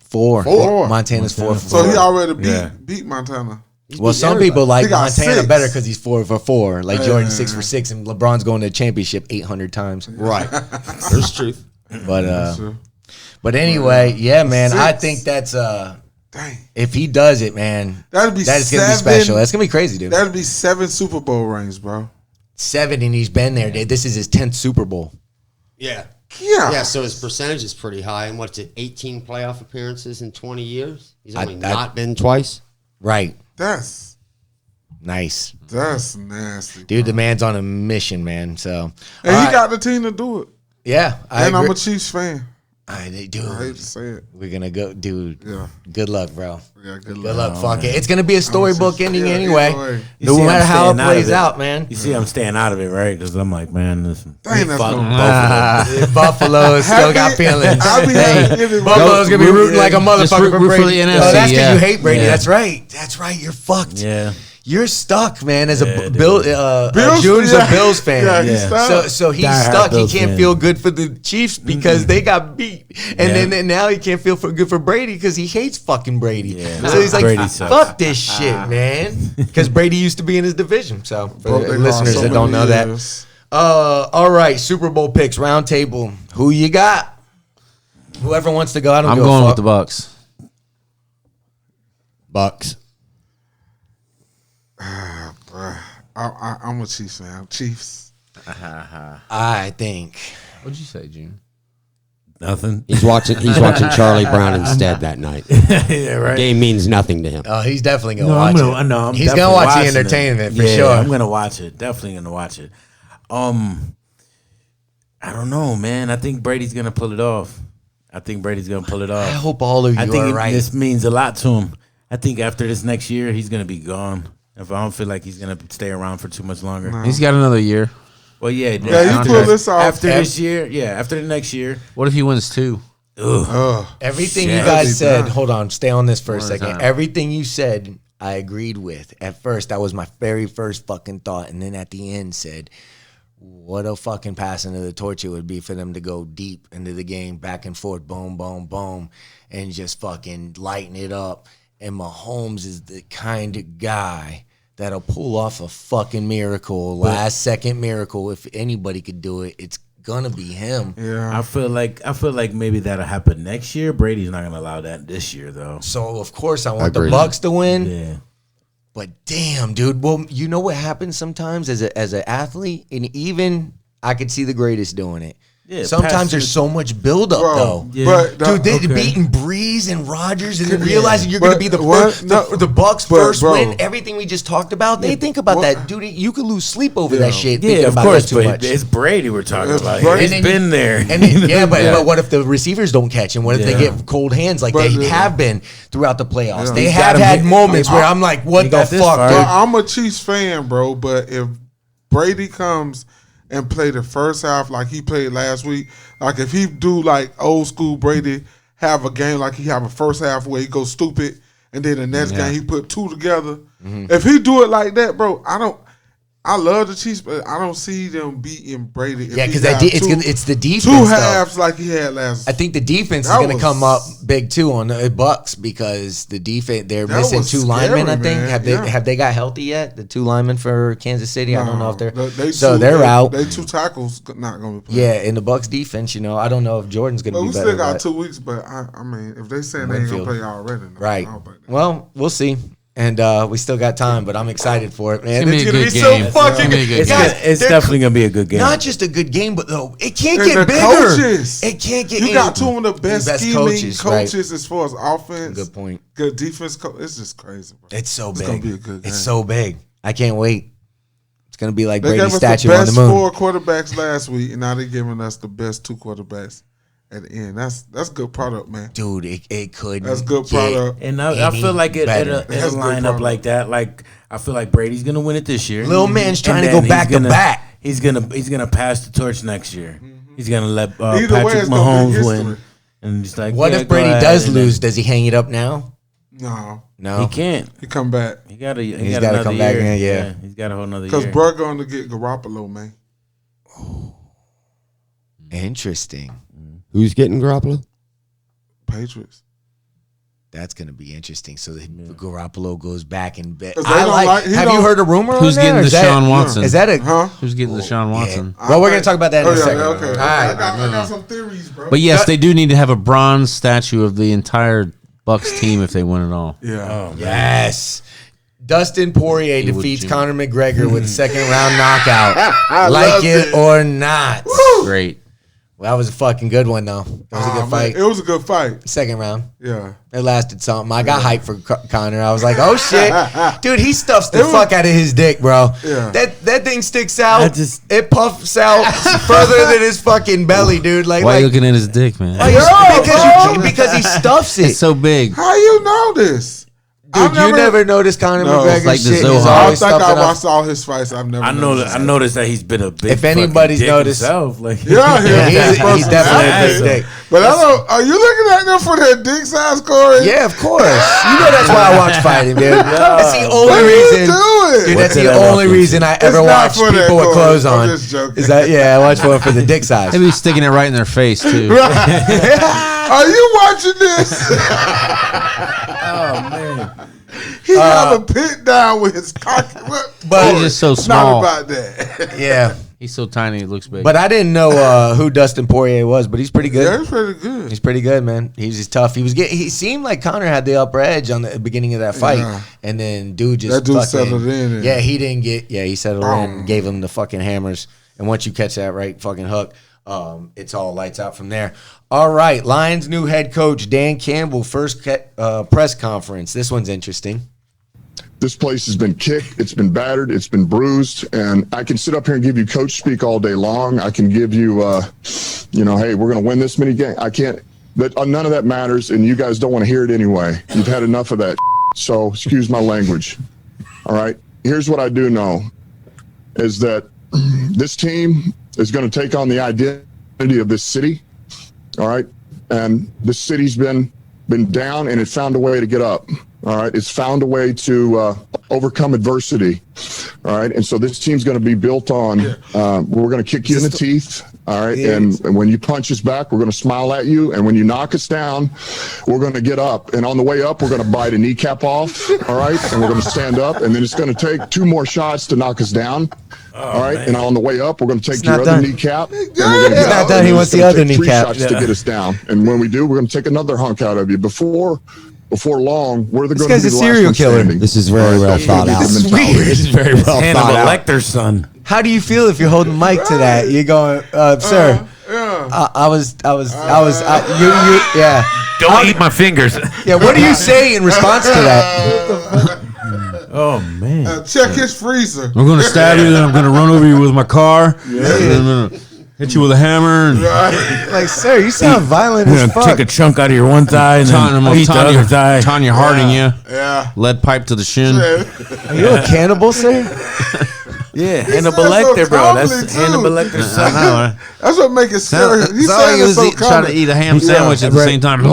4. Four. Montana's 4 for so 4. he already Yeah. beat Montana. Well, some everybody. people like He got Montana 6. better because he's 4 for 4. Like Jordan Yeah. 6 for 6, and LeBron's going to the championship 800 times. Right. There's truth. But True. but anyway, yeah, man. I 6. think that's Dang. If he does it, man, That'd be that's gonna be special. That's gonna be crazy, dude. That'd be 7 Super Bowl rings, bro. 7, and he's been there, dude. This is his 10th Super Bowl. Yeah. Yeah. Yeah, so his percentage is pretty high. And what's it, 18 playoff appearances in 20 years? He's only not been twice? Right. That's nice. That's nasty. Dude, the man's on a mission, man. So, and he got the team to do it. Yeah. And I'm a Chiefs fan. Dude, I hate to say it. We're going to go, dude. Yeah. Good luck, bro. Yeah, good luck. Fuck it. It's going to be a storybook ending anyway. No matter how it plays out, man. You see, I'm staying out of it, right? Because I'm like, man, listen. Dang, that's Buffalo. Buffalo still got feelings. Buffalo's Buffalo's going to be rooting like a motherfucker for Brady. For the NFC, that's because you hate Brady. That's right. That's right. You're fucked. Yeah. You're stuck, man, as a Bills? June's a Bills fan. Yeah, he's stuck. So he's Die-hard stuck. He Bills can't fan. feel good for the Chiefs because they got beat. And then now he can't feel good for Brady because he hates fucking Brady. Yeah. So he's like, Brady sucks. fuck this shit, man. Because Brady used to be in his division. So for Bro, the they listeners lost so that don't know many that. years. All right, Super Bowl picks, round table. Who you got? Whoever wants to go. I don't I'm give a going fuck. with the Bucks. Bucks. I'm a Chiefs fan. Chiefs. I think. What'd you say, June? Nothing. He's watching Charlie Brown instead that night. Yeah, right. Game means nothing to him. Oh, he's definitely gonna watch it. I'm He's definitely gonna watch the watching it. entertainment for Yeah, sure. I'm gonna watch it. Definitely gonna watch it. I don't know, man. I think Brady's gonna pull it off. I hope all of you I think are right. this means a lot to him. I think after this next year, he's gonna be gone. If I don't feel like he's gonna stay around for too much longer. He's got another year. Well, yeah, you pull this off after this year. Yeah, after the next year. What if he wins 2? Everything Shit. you guys said, done. hold on, stay on this for a One second. time. Everything you said, I agreed with. At first, that was my very first fucking thought. And then at the end said, what a fucking passing of the torch it would be for them to go deep into the game, back and forth, boom, boom, boom, and just fucking lighten it up. And Mahomes is the kind of guy that'll pull off a fucking miracle, last second miracle. If anybody could do it, it's gonna be him. Yeah. I feel like maybe that'll happen next year. Brady's not gonna allow that this year, though. So of course I want Agreed. the Bucks to win. Yeah. But damn, dude. Well, you know what happens sometimes as an athlete, and even I could see the greatest doing it. Yeah, Sometimes there's so much buildup, though. Yeah. But Dude, they okay. beating Breeze and Rodgers and then Yeah. realizing you're going to be the But first, what? the Bucks' But, first bro. win. Everything we just talked about, they think about What? that. Dude, you could lose sleep over Yeah. that shit. thinking Yeah, of about course, that too but much. it's Brady we're talking It's about. Brady. He's And then been there. And then, yeah, but what if the receivers don't catch him? What if they Yeah. get cold hands like But, they have been throughout the playoffs? Yeah. They He's have got him had hit- moments where I'm like, what He the got this fuck, far. dude? I'm a Chiefs fan, bro, but if Brady comes and play the first half like he played last week, like if he do like old school Brady, have a game like he have a first half where he goes stupid, and then the next game he put two together. If he do it like that, bro, I love the Chiefs, but I don't see them beating Brady. If Yeah, he because got it's the defense. two though. halves like he had last. I think the defense is That going to was- come up big too on the Bucks because the defense they're That missing was two linemen. I scary, think man. have they got healthy yet? The two linemen for Kansas City. I don't know if they're they're out. They two tackles not going to be playing. Yeah, in the Bucks defense, I don't know if Jordan's going to But be we better. still got but- 2 weeks. But I mean, if they saying they ain't gonna Winfield. play already, no, Right. I'll play that. Well, we'll see. And we still got time, but I'm excited for it, man. It's gonna be a gonna good be game. so fucking It's gonna be a good. good Guys, It's they're definitely gonna be a good game. not just a good game, but though it can't And get the bigger. coaches. It can't get. You got two of the best scheming coaches, coaches, right. as far as offense. Good point. Good defense. It's just crazy, bro. It's so It's big. gonna be a good game. It's so big. I can't wait. It's gonna be like They Brady's gave us statue the on the best moon. 4 quarterbacks last week, and now they're giving us the best 2 quarterbacks at the end. That's good product, man. Dude, it could. That's good get product. And I feel like better. That's it'll good line up product. like that. Like I feel like Brady's gonna win it this year. Lil man's trying And to go then back to back. He's gonna pass the torch next year. He's gonna let Either way, Patrick it's gonna be Mahomes win. history. And he's like, What yeah, if go Brady ahead. does And then lose? Does he hang it up now? No, No, He can't. he come back He got He's to gotta come back in, yeah. He's got a whole nother because year. Bro going to get Garoppolo, man. Interesting. Who's getting Garoppolo? Patriots. That's gonna be interesting. So Garoppolo goes back and bet. 'Cause they don't like- he Have you don't- heard a rumor? Who's on that, getting or is that- Deshaun Watson? Is that a? Huh? Who's getting Deshaun Watson? Well, we're gonna talk about that in a second. Okay. All I right. got some theories, bro. But yes, they do need to have a bronze statue of the entire Bucks team if they win it all. Yeah. Yes. Dustin Poirier He would defeats do. Conor McGregor with a second round knockout. I Like loved it or not. Great. Well, that was a fucking good one, though. That was a good fight. It was a good fight. Second round. Yeah. It lasted something. I got hyped for Conor. I was like, oh, shit. Dude, he stuffs the fuck out of his dick, bro. Yeah. That thing sticks out. It puffs out further than his fucking belly, dude. Like, Why are you looking at his dick, man? because he stuffs it. It's so big. How you know this? Dude, you never noticed Conor McGregor's like the shit. Zohar. He's I always think I stuffing up. watched all his fights. I've never. I noticed that he's been a big. If anybody's fucking dick noticed- himself, like Yeah, he's definitely a big dick. But I don't. Are you looking at them for their dick size, Corey? Yeah, of course. You know that's why I watch fighting, dude. That's the only What are you reason. doing? Dude, that's What did the I only walk reason I ever not watch for that, people with Corey. clothes I'm on. just joking. Is that I watch for the dick size. Maybe he's sticking it right in their face too. Are you watching this? oh man. He had a pit down with his cock. But he's just so Not small. about that. Yeah. He's so tiny, it looks big. But I didn't know who Dustin Poirier was, but he's pretty good. Yeah, he's pretty good. He's pretty good, man. He's just tough. He seemed like Conor had the upper edge on the beginning of that fight, Yeah. and then dude just That dude fucking, settled in and- Yeah, he didn't get. Yeah, he settled in, and gave him the fucking hammers. And once you catch that right fucking hook, it's all lights out from there. All right, Lions' new head coach Dan Campbell first press conference. This one's interesting. This place has been kicked, it's been battered, it's been bruised, and I can sit up here and give you coach speak all day long. I can give you, hey, we're going to win this many games. I can't, but none of that matters, and you guys don't want to hear it anyway. You've had enough of that, so excuse my language. All right, here's what I do know, is that this team is going to take on the identity of this city, all right? And this city's been down, and it found a way to get up. All right, it's found a way to overcome adversity. All right, and so this team's going to be built on. We're going to kick you in the teeth. All right, and when you punch us back, we're going to smile at you, and when you knock us down, we're going to get up. And on the way up, we're going to bite a kneecap off. All right, and we're going to stand up, and then it's going to take 2 more shots to knock us down. All right, and on the way up, we're going to take your other kneecap. And we're going to He's not done. He wants the other 3 kneecap. shots to get us down. And when we do, we're going to take another hunk out of you. Before long, we're going to be guy's the a last serial one killer. standing. This is very well thought out. This is very well thought Hannibal out. Lecter's son. How do you feel if you're holding mic to that? You're going, sir. Yeah. Don't eat my fingers. Yeah. What do you say in response to that? Oh man. Check his freezer. I'm going to stab you, then I'm going to run over you with my car. And then I'm going to hit you with a hammer. And Like, sir, you sound violent as fuck. Take a chunk out of your one thigh and then eat the other thigh. Tanya Harding, yeah. Yeah. Lead pipe to the shin. Are you a cannibal, sir? Yeah, Hannibal said so Lecter, bro. calmly, That's too. Hannibal Lecter's son. That's what makes it scary. He Sound like said he it was so trying to eat a ham sandwich at the same time.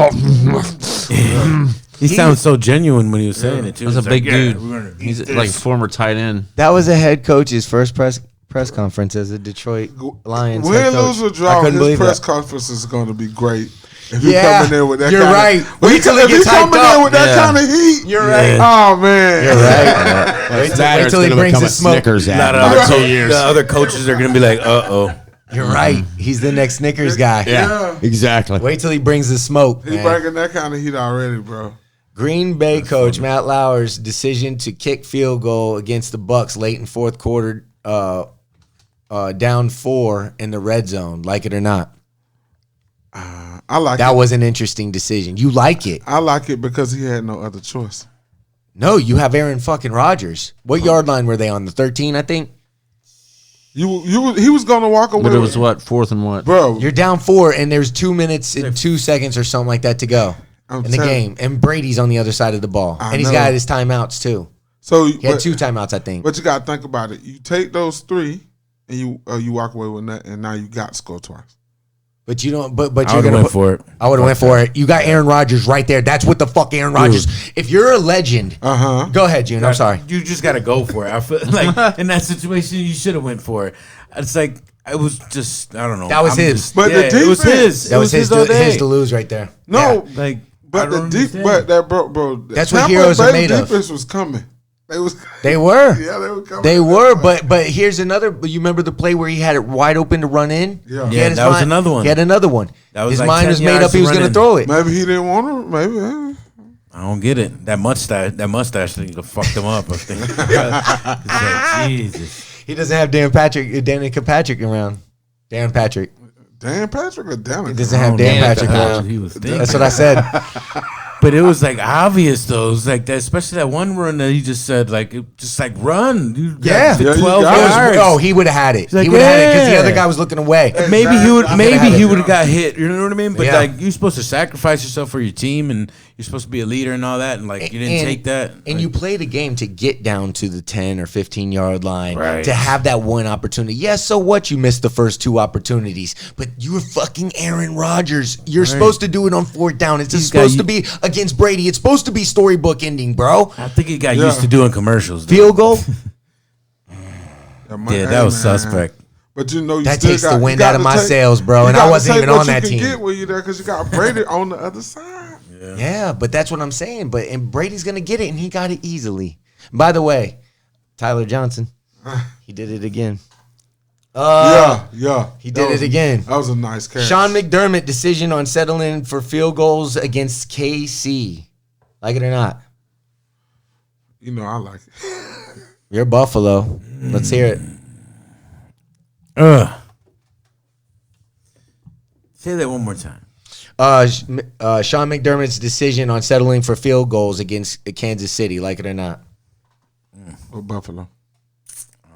He sounds so genuine when he was saying it too. That's a He's big like, dude. we're gonna He's eat like a this. former tight end. That was a head coach's first press conference as a Detroit Lions Win, head coach. lose, or I draw, couldn't his believe press that. conference is going to be great. If Yeah, he coming in with that you're kind right. Of, Wait till he if gets coming hyped in up. with that Yeah. kind of heat, You're right. Oh man, You're right. Wait till he brings the smoke. Snickers Not ad. other 2 years. The other coaches are gonna be like, You're right. He's the next Snickers guy. Yeah. Exactly. Wait till he brings the smoke. He's man. bringing that kind of heat already, bro. Green Bay coach Matt Lauer's decision to kick field goal against the Bucks late in fourth quarter, down 4 in the red zone. Like it or not, I like that it. was an interesting decision. You like it? I like it because he had no other choice. No, you have Aaron fucking Rodgers. What yard line were they on? The 13, I think. He was going to walk away. But it with was what? Fourth and what? bro. You're down 4, and there's 2 minutes and 2 seconds or something like that to go I'm in the telling- game. And Brady's on the other side of the ball, I and he's know. got his timeouts too. So He had 2 timeouts, I think. But you got to think about it. You take those 3, and you walk away with that, and now you got to score twice. But you don't. But I you're would gonna went for it. I would have went for it. You got Aaron Rodgers right there. That's what the fuck Aaron Rodgers. If you're a legend, go ahead, June. I'm sorry. You just gotta go for it. I feel like in that situation, you should have went for it. It's like it was just I don't know. That was his. Just, But the it was defense- his. That was his all day. to lose right there. No, Yeah. Like, but I the don't deep, understand. but that bro. That's what Tampa heroes are Bay made of. defense was coming. They were. Yeah, they were coming. They were, but here's another. You remember the play where he had it wide open to run in? Yeah. He Yeah, had his that was mind- another one. He had another one. That was His like mind 10 was made yards up. He was to going to run throw it. Maybe he didn't want to. Maybe. I don't get it. That mustache thing fucked him up. I think. It's like, Jesus. He doesn't have Danica Patrick around. Dan Patrick. Dan Patrick or Danica? He doesn't have Dan Patrick around. He was thinking. That's what I said. But it was like obvious though. It was like that, especially that one run that he just said, like, just like run. You got 12 yards. Oh, he would have had it. Like, he would have had it because the other guy was looking away. Maybe he would. Maybe he would have got hit. You know what I mean? But like, you're supposed to sacrifice yourself for your team, and you're supposed to be a leader and all that. And like, you didn't take that. And you play the game to get down to the 10 or 15-yard line Right. to have that one opportunity. Yes, so what? You missed the first 2 opportunities, but you were fucking Aaron Rodgers. You're supposed to do it on 4th down. It's supposed to be against Brady. It's supposed to be storybook ending, bro. I think he got used to doing commercials. Though. Field goal. Yeah, that was suspect. But you know, that takes the wind out of my sails, bro. And I wasn't even on that team. You can get when you there because you got Brady on the other side. Yeah, but that's what I'm saying. And Brady's gonna get it, and he got it easily. By the way, Tyler Johnson, he did it again. He did it again. That was a nice catch. Sean McDermott decision on settling for field goals against KC. Like it or not? You know I like it. You're Buffalo. Let's hear it. Say that one more time. Sean McDermott's decision on settling for field goals against Kansas City. Like it or not? Or Buffalo.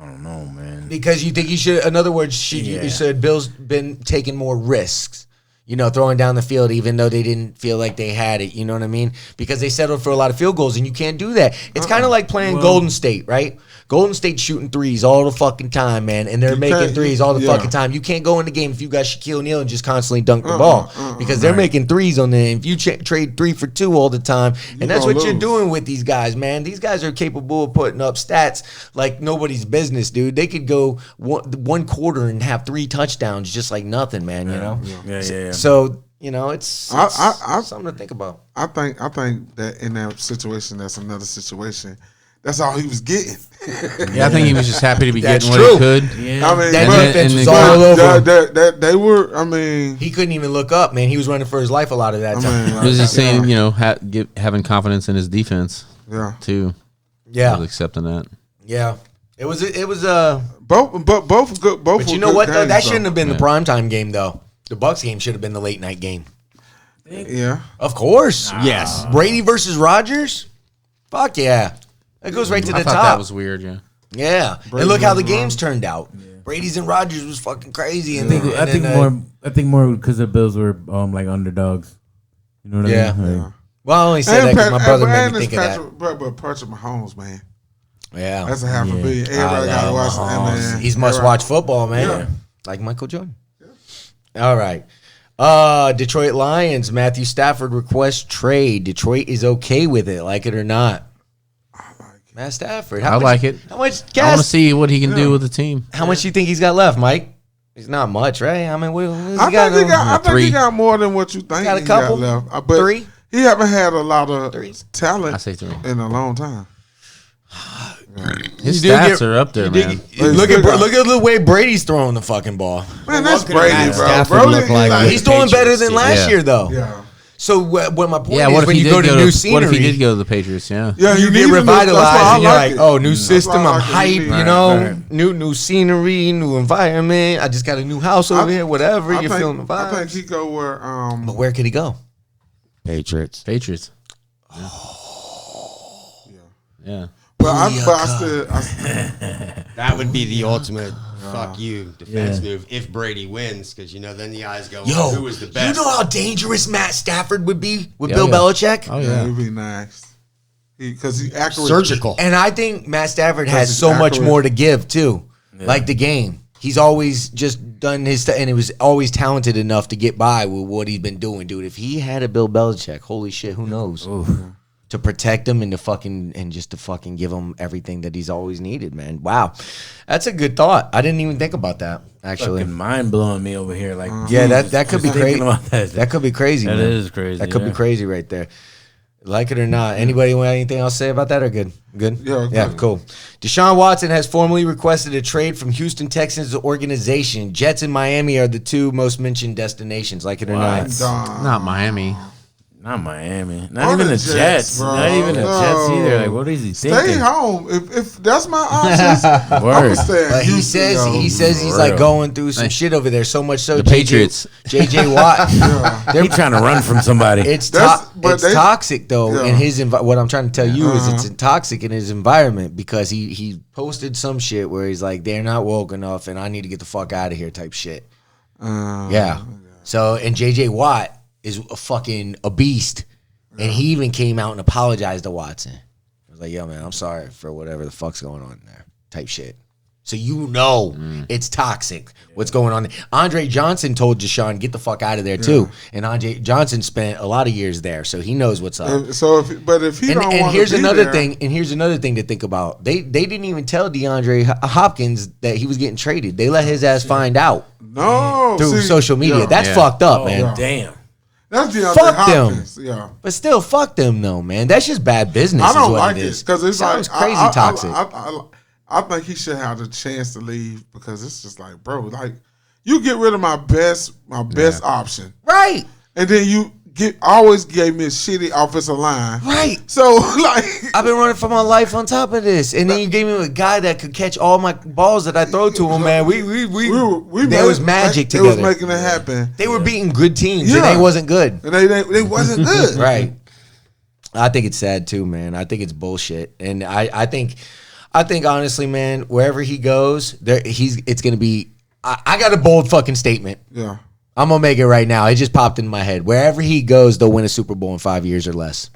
I don't know, man. Because you think you should. In other words, you said Bill's been taking more risks. You know, throwing down the field even though they didn't feel like they had it. You know what I mean? Because they settled for a lot of field goals, and you can't do that. It's kind of like playing Golden State, right? Golden State shooting threes all the fucking time, man, and they're making threes all the fucking time. You can't go in the game if you got Shaquille O'Neal and just constantly dunk the ball because they're making threes on there. If you trade 3 for 2 all the time, and that's what you're doing with these guys, man. These guys are capable of putting up stats like nobody's business, dude. They could go one quarter and have 3 touchdowns just like nothing, man. You know? Yeah. So you know, it's something to think about. I think that in that situation, that's another situation. That's all he was getting. Yeah, I think he was just happy to be getting what true. he could. Yeah. I mean, that defense was all over. They were. I mean, he couldn't even look up, man. He was running for his life a lot of that time. He was just saying, you know, having confidence in his defense. Yeah. Too. Yeah. He was accepting that. Yeah. It was both good. Both. But you know what though? That shouldn't have been the primetime game though. The Bucs game should have been the late night game. Yeah. Of course. Yes. Brady versus Rodgers. Fuck yeah. That goes right to the I thought top. That was weird, yeah. Yeah. Brady and look how the versus games turned out. Brady's and Rodgers was fucking crazy. And I think more because the Bills were like underdogs. You know what I mean? Like, well, I only said that because my brother made me think of that. But Patrick Mahomes, man. Yeah. That's a $500 million. Everybody got to watch that, man. He's must-watch football, man. Yeah. Like Michael Jordan. Yeah. All right. Detroit Lions, Matthew Stafford requests trade. Detroit is okay with it, like it or not. Matt Stafford. I like it. How much gas? I want to see what he can do with the team. How much do you think he's got left, Mike? He's not much, right? I mean, I think he got more than what you think. Got a couple? He got left. But 3? He haven't had a lot of talent. I say 3 in a long time. His stats are up there, man. Look at the way Brady's throwing the fucking ball. Man, that's Brady, bro. He's doing better than last year, though. Yeah. So what my point what is, if when he you go to new What scenery, if he did go to the Patriots? Yeah. You get revitalized, and you're like, oh, new system, I'm like hype, it. you know, new scenery, new environment. I just got a new house over here, whatever. You're feeling the vibe. I think he go where. But where could he go? Patriots. Yeah. But I still that would be the ultimate fuck you defense move if Brady wins, because then the eyes go, who was the best? You know how dangerous Matt Stafford would be with Bill Belichick? Oh yeah, it would be nice because he accurate, surgical. And I think Matt Stafford has so much more to give too, like the game. He's always just done his and he was always talented enough to get by with what he's been doing, dude. If he had a Bill Belichick, holy shit, who knows? To protect him and just to give him everything that he's always needed, man. Wow, that's a good thought. I didn't even think about that. Actually, mind blowing me over here. Like, that could be crazy. That could be crazy. That man. is crazy. That could be crazy right there. Like it or not. Anybody want anything else to say about that or good? Good? Yeah, cool. Deshaun Watson has formally requested a trade from Houston Texans organization. Jets and Miami are the 2 most mentioned destinations. Like it or not. Not Miami. Not Miami. Not Or even the the Jets. bro. Not even the Jets either. Like, what is he thinking? Stay home. If that's my options, I'm Word. staying. But he says he's like going through some shit over there. So much so The Patriots. JJ Watt. They're trying to run from somebody. It's That's- toxic though Yeah. in his what I'm trying to tell you is it's toxic in his environment because he posted some shit where he's like they're not woke enough and I need to get the fuck out of here type shit. Yeah. So and JJ Watt is a beast. And he even came out and apologized to Watson. I was like, yo, man, I'm sorry for whatever the fuck's going on there type shit. So it's toxic what's going on there. Andre Johnson told Deshaun, get the fuck out of there too. And Andre Johnson spent a lot of years there, so he knows what's up. So if he don't want to here's be another there, thing, and here's another thing to think about. They didn't even tell DeAndre Hopkins that he was getting traded. They let his ass find out through social media. That's fucked up, man. Damn. That's DeAndre Fuck Hopkins. them. Yeah. But still, fuck them though, man. That's just bad business. I don't is what like it it is. because it's Sounds like crazy toxic. I think he should have the chance to leave because it's just like, bro, like you get rid of my best option, right? And then you always gave me a shitty offensive line, right? So like, I've been running for my life on top of this, and then you gave me a guy that could catch all my balls that I throw to him. Man, we there was magic together. It was making it happen. They were beating good teams, and they wasn't good. And they wasn't good, right? I think it's sad too, man. I think it's bullshit, and I think honestly, man, wherever he goes, it's gonna be. I got a bold fucking statement. Yeah. I'm gonna make it right now. It just popped in my head. Wherever he goes, they'll win a Super Bowl in 5 years or less.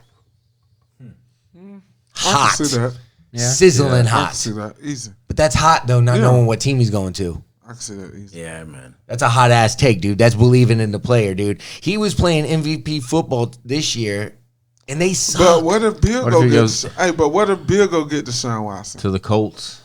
Hot, I can see that. Sizzling hot. I can see that easy. But that's hot though, not knowing what team he's going to. I can see that easy. Yeah, man. That's a hot ass take, dude. That's believing in the player, dude. He was playing MVP football this year, and they suck. But what if Bill What if he goes- But what if Bill go get Deshaun Watson? To the Colts.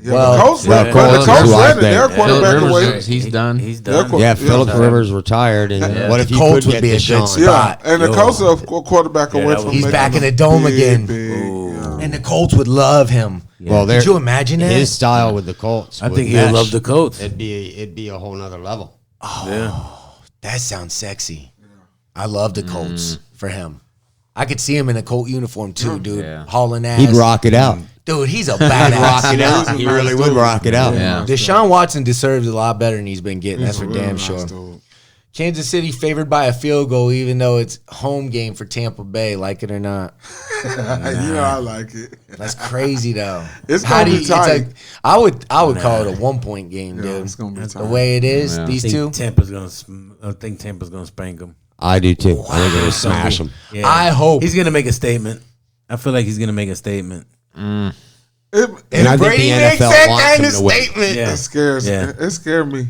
Yeah, the Colts ready. The Colts ready. Their quarterback away. He's done. He's done. Yeah, Phillips Rivers retired, and what if you Colts could would get be a good Deshaun? spot. Yeah, and the Colts are a quarterback away from He's making back in a the dome big, again. yeah. And the Colts would love him. Well, could you imagine that? His style with the Colts. I would think he'll match. love the Colts. It'd be a whole nother level. That sounds sexy. I love the Colts for him. I could see him in a Colt uniform too, dude. Yeah. Hauling ass. He'd rock it out. Dude, he's a badass. Rock it out. He really would rock it out. Yeah. Deshaun Watson deserves a lot better than he's been getting. That's for damn sure. Kansas City favored by a field goal, even though it's home game for Tampa Bay. Like it or not, You know I like it. that's crazy though. It's gonna be tight. I would call it a 1 point game, Yeah, dude. it's gonna be The tight. way it is, Yeah. these I two. think Tampa's gonna spank him. I do too. I think they're gonna smash him. Yeah. I hope He's gonna make a statement. I feel like he's gonna make a statement. And I think the Brady makes NFL that wants kind him of to win. statement. Yeah. It scares. Yeah. It scared me.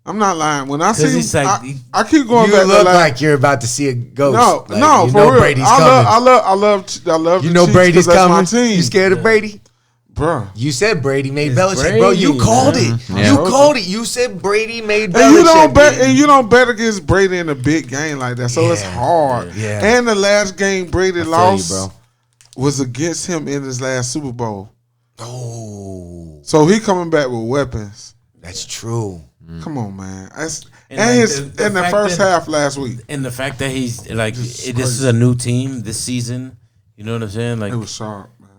I'm not lying. When I see him, he's like- I keep going You back. look to like you're about to see a ghost. no, Like, no, you for know real. Brady's I coming. love. You the know Chiefs Brady's 'cause that's coming. My team. You scared of Brady? Bro. You said Brady made It's Belichick, bro. You Brady, called man. it. Yeah. You called it. You said Brady made And you don't Belichick. bet. And you don't bet against Brady in a big game like that. So it's hard. Yeah. And the last game Brady feel you, lost bro. was against him in his last Super Bowl. Oh, So he coming back with weapons. that's true. Come on, man. That's, And and like his the in the fact first that- half last week. And the fact that he's like, this is crazy. a new team this season. You know what I'm saying? Like, It was sharp, man.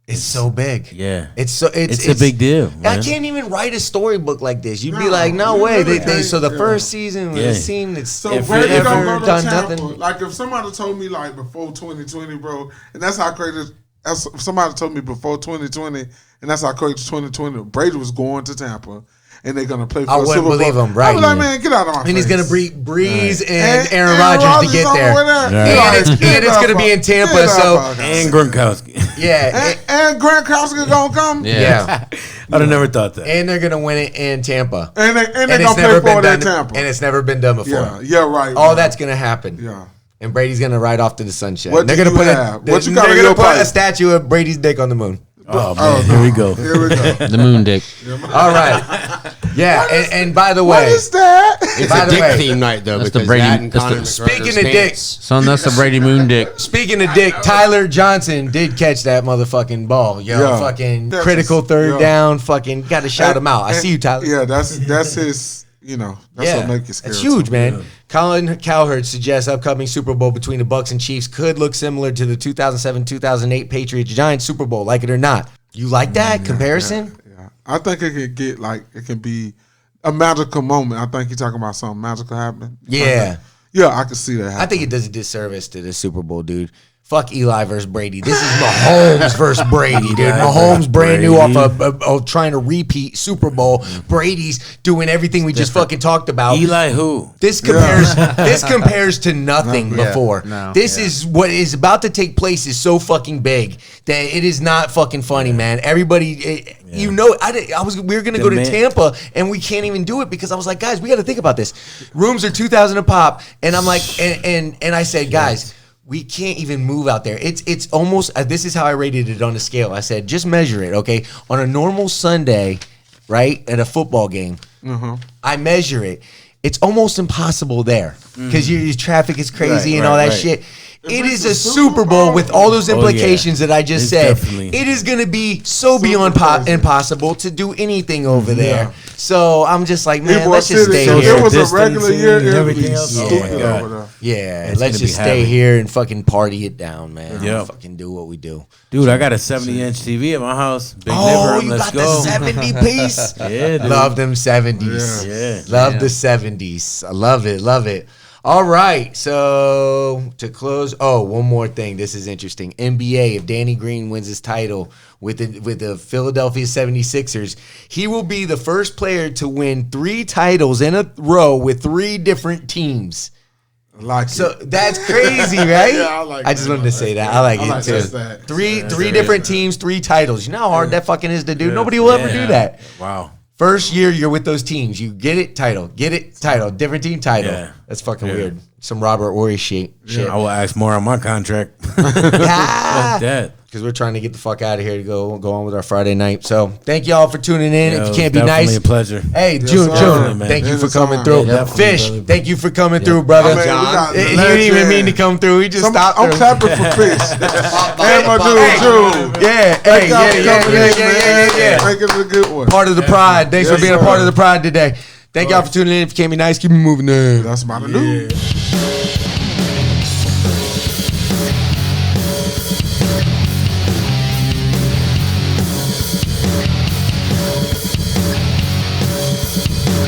It's so big. yeah, It's so it's a big deal. I Man. can't even write a storybook like this. You'd be No, like, no you way. really They, can't, so the yeah. first season was Yeah. a team that's So If Brady it don't ever go to done Tampa. nothing. Like if somebody told me like before 2020, bro, and that's how crazy. If somebody told me before 2020, and that's how crazy 2020. Brady was going to Tampa, and they're gonna play for I a wouldn't Super Bowl. believe him, right? I'd be like, man, get out of my face. And he's gonna Breeze Right. and Aaron And Rodgers to get on there. the way there. Right. And it's gonna be in Tampa. So And Gronkowski. yeah, And Gronkowski gonna come. yeah. I'd have never thought that. And they're gonna win it in Tampa. And they And gonna it's play never for been it done. in Tampa. And it's never been done before. Yeah, yeah, right. All that's gonna happen. Yeah. And Brady's gonna ride off to the sunshine. What They're do gonna you put have? What you got they're in gonna your put pipe? a statue of Brady's dick on the moon. Oh man, here we go. Here we go. The moon dick. All right. Yeah, and by the way, What is that? It's By a the dick way, theme night though. that's the because Brady- that and that's Conor the- McGregor's Speaking of stance. dicks. Son, that's the Brady moon dick. speaking of dick, Tyler Johnson did catch that motherfucking ball. Yo, Yeah. fucking That's critical just- third yeah. down. Fucking got to shout him out. I see you, Tyler. Yeah, that's his. that's what makes it scary. It's huge, too. man. Yeah. Colin Cowherd suggests upcoming Super Bowl between the Bucs and Chiefs could look similar to the 2007-2008 Patriots-Giants Super Bowl, like it or not. You like that comparison? Yeah. I think it could get it can be a magical moment. I think you're talking about something magical happening. Yeah. I can see that happening. I think it does a disservice to the Super Bowl, dude. Fuck Eli versus Brady. This is Mahomes versus Brady, dude. Mahomes brand new off of trying to repeat Super Bowl. Brady's doing everything we just fucking talked about. Eli who? This compares to nothing before. This is what is about to take place is so fucking big that it is not fucking funny, man. Everybody, we were gonna go to Tampa and we can't even do it because I was like, guys, we got to think about this. Rooms are $2,000 a pop, and I'm like, and I said, guys. We can't even move out there. It's almost, this is how I rated it on a scale. I said, just measure it, okay? On a normal Sunday, right, at a football game, I measure it. It's almost impossible there because your traffic is crazy and all that shit. It is a Super Bowl with all those implications that I just said. It is going to be so beyond impossible to do anything over there. So I'm just like, man, let's just stay here. If it was a regular year, everything else stupid over there. Yeah, let's just stay here and fucking party it down, man. Fucking do what we do. Dude, I got a 70-inch TV at my house. Big Oh, liver, you let's got go. the 70 piece? Yeah, dude. Love them 70s. Yeah. Love the 70s. I love it. Love it. All right, so to close, one more thing. This is interesting. NBA, if Danny Green wins his title with the Philadelphia 76ers, he will be the first player to win 3 titles in a row with 3 different teams. That's crazy, right? I just wanted to say that. I like it too. Three different teams, 3 titles. You know how hard that fucking is to do? Nobody will ever do that. Wow. First year you're with those teams. You get it, title. Different team, title. Yeah. That's fucking weird. Some Robert Horry shit. I will ask more on my contract. Because we're trying to get the fuck out of here to go on with our Friday night. So thank y'all for tuning in. If you can't be nice, definitely a pleasure. Hey, June, thank you for coming through. Fish, thank you for coming through, brother. He didn't even mean to come through. He just stopped. I'm clapping for Fish. And my dude, June. Yeah. Make it a good one. Part of the pride. Thanks for being a part of the pride today. Thank y'all for tuning in. If you can't be nice, keep it moving in. That's about to do.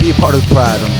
Be a part of the pride on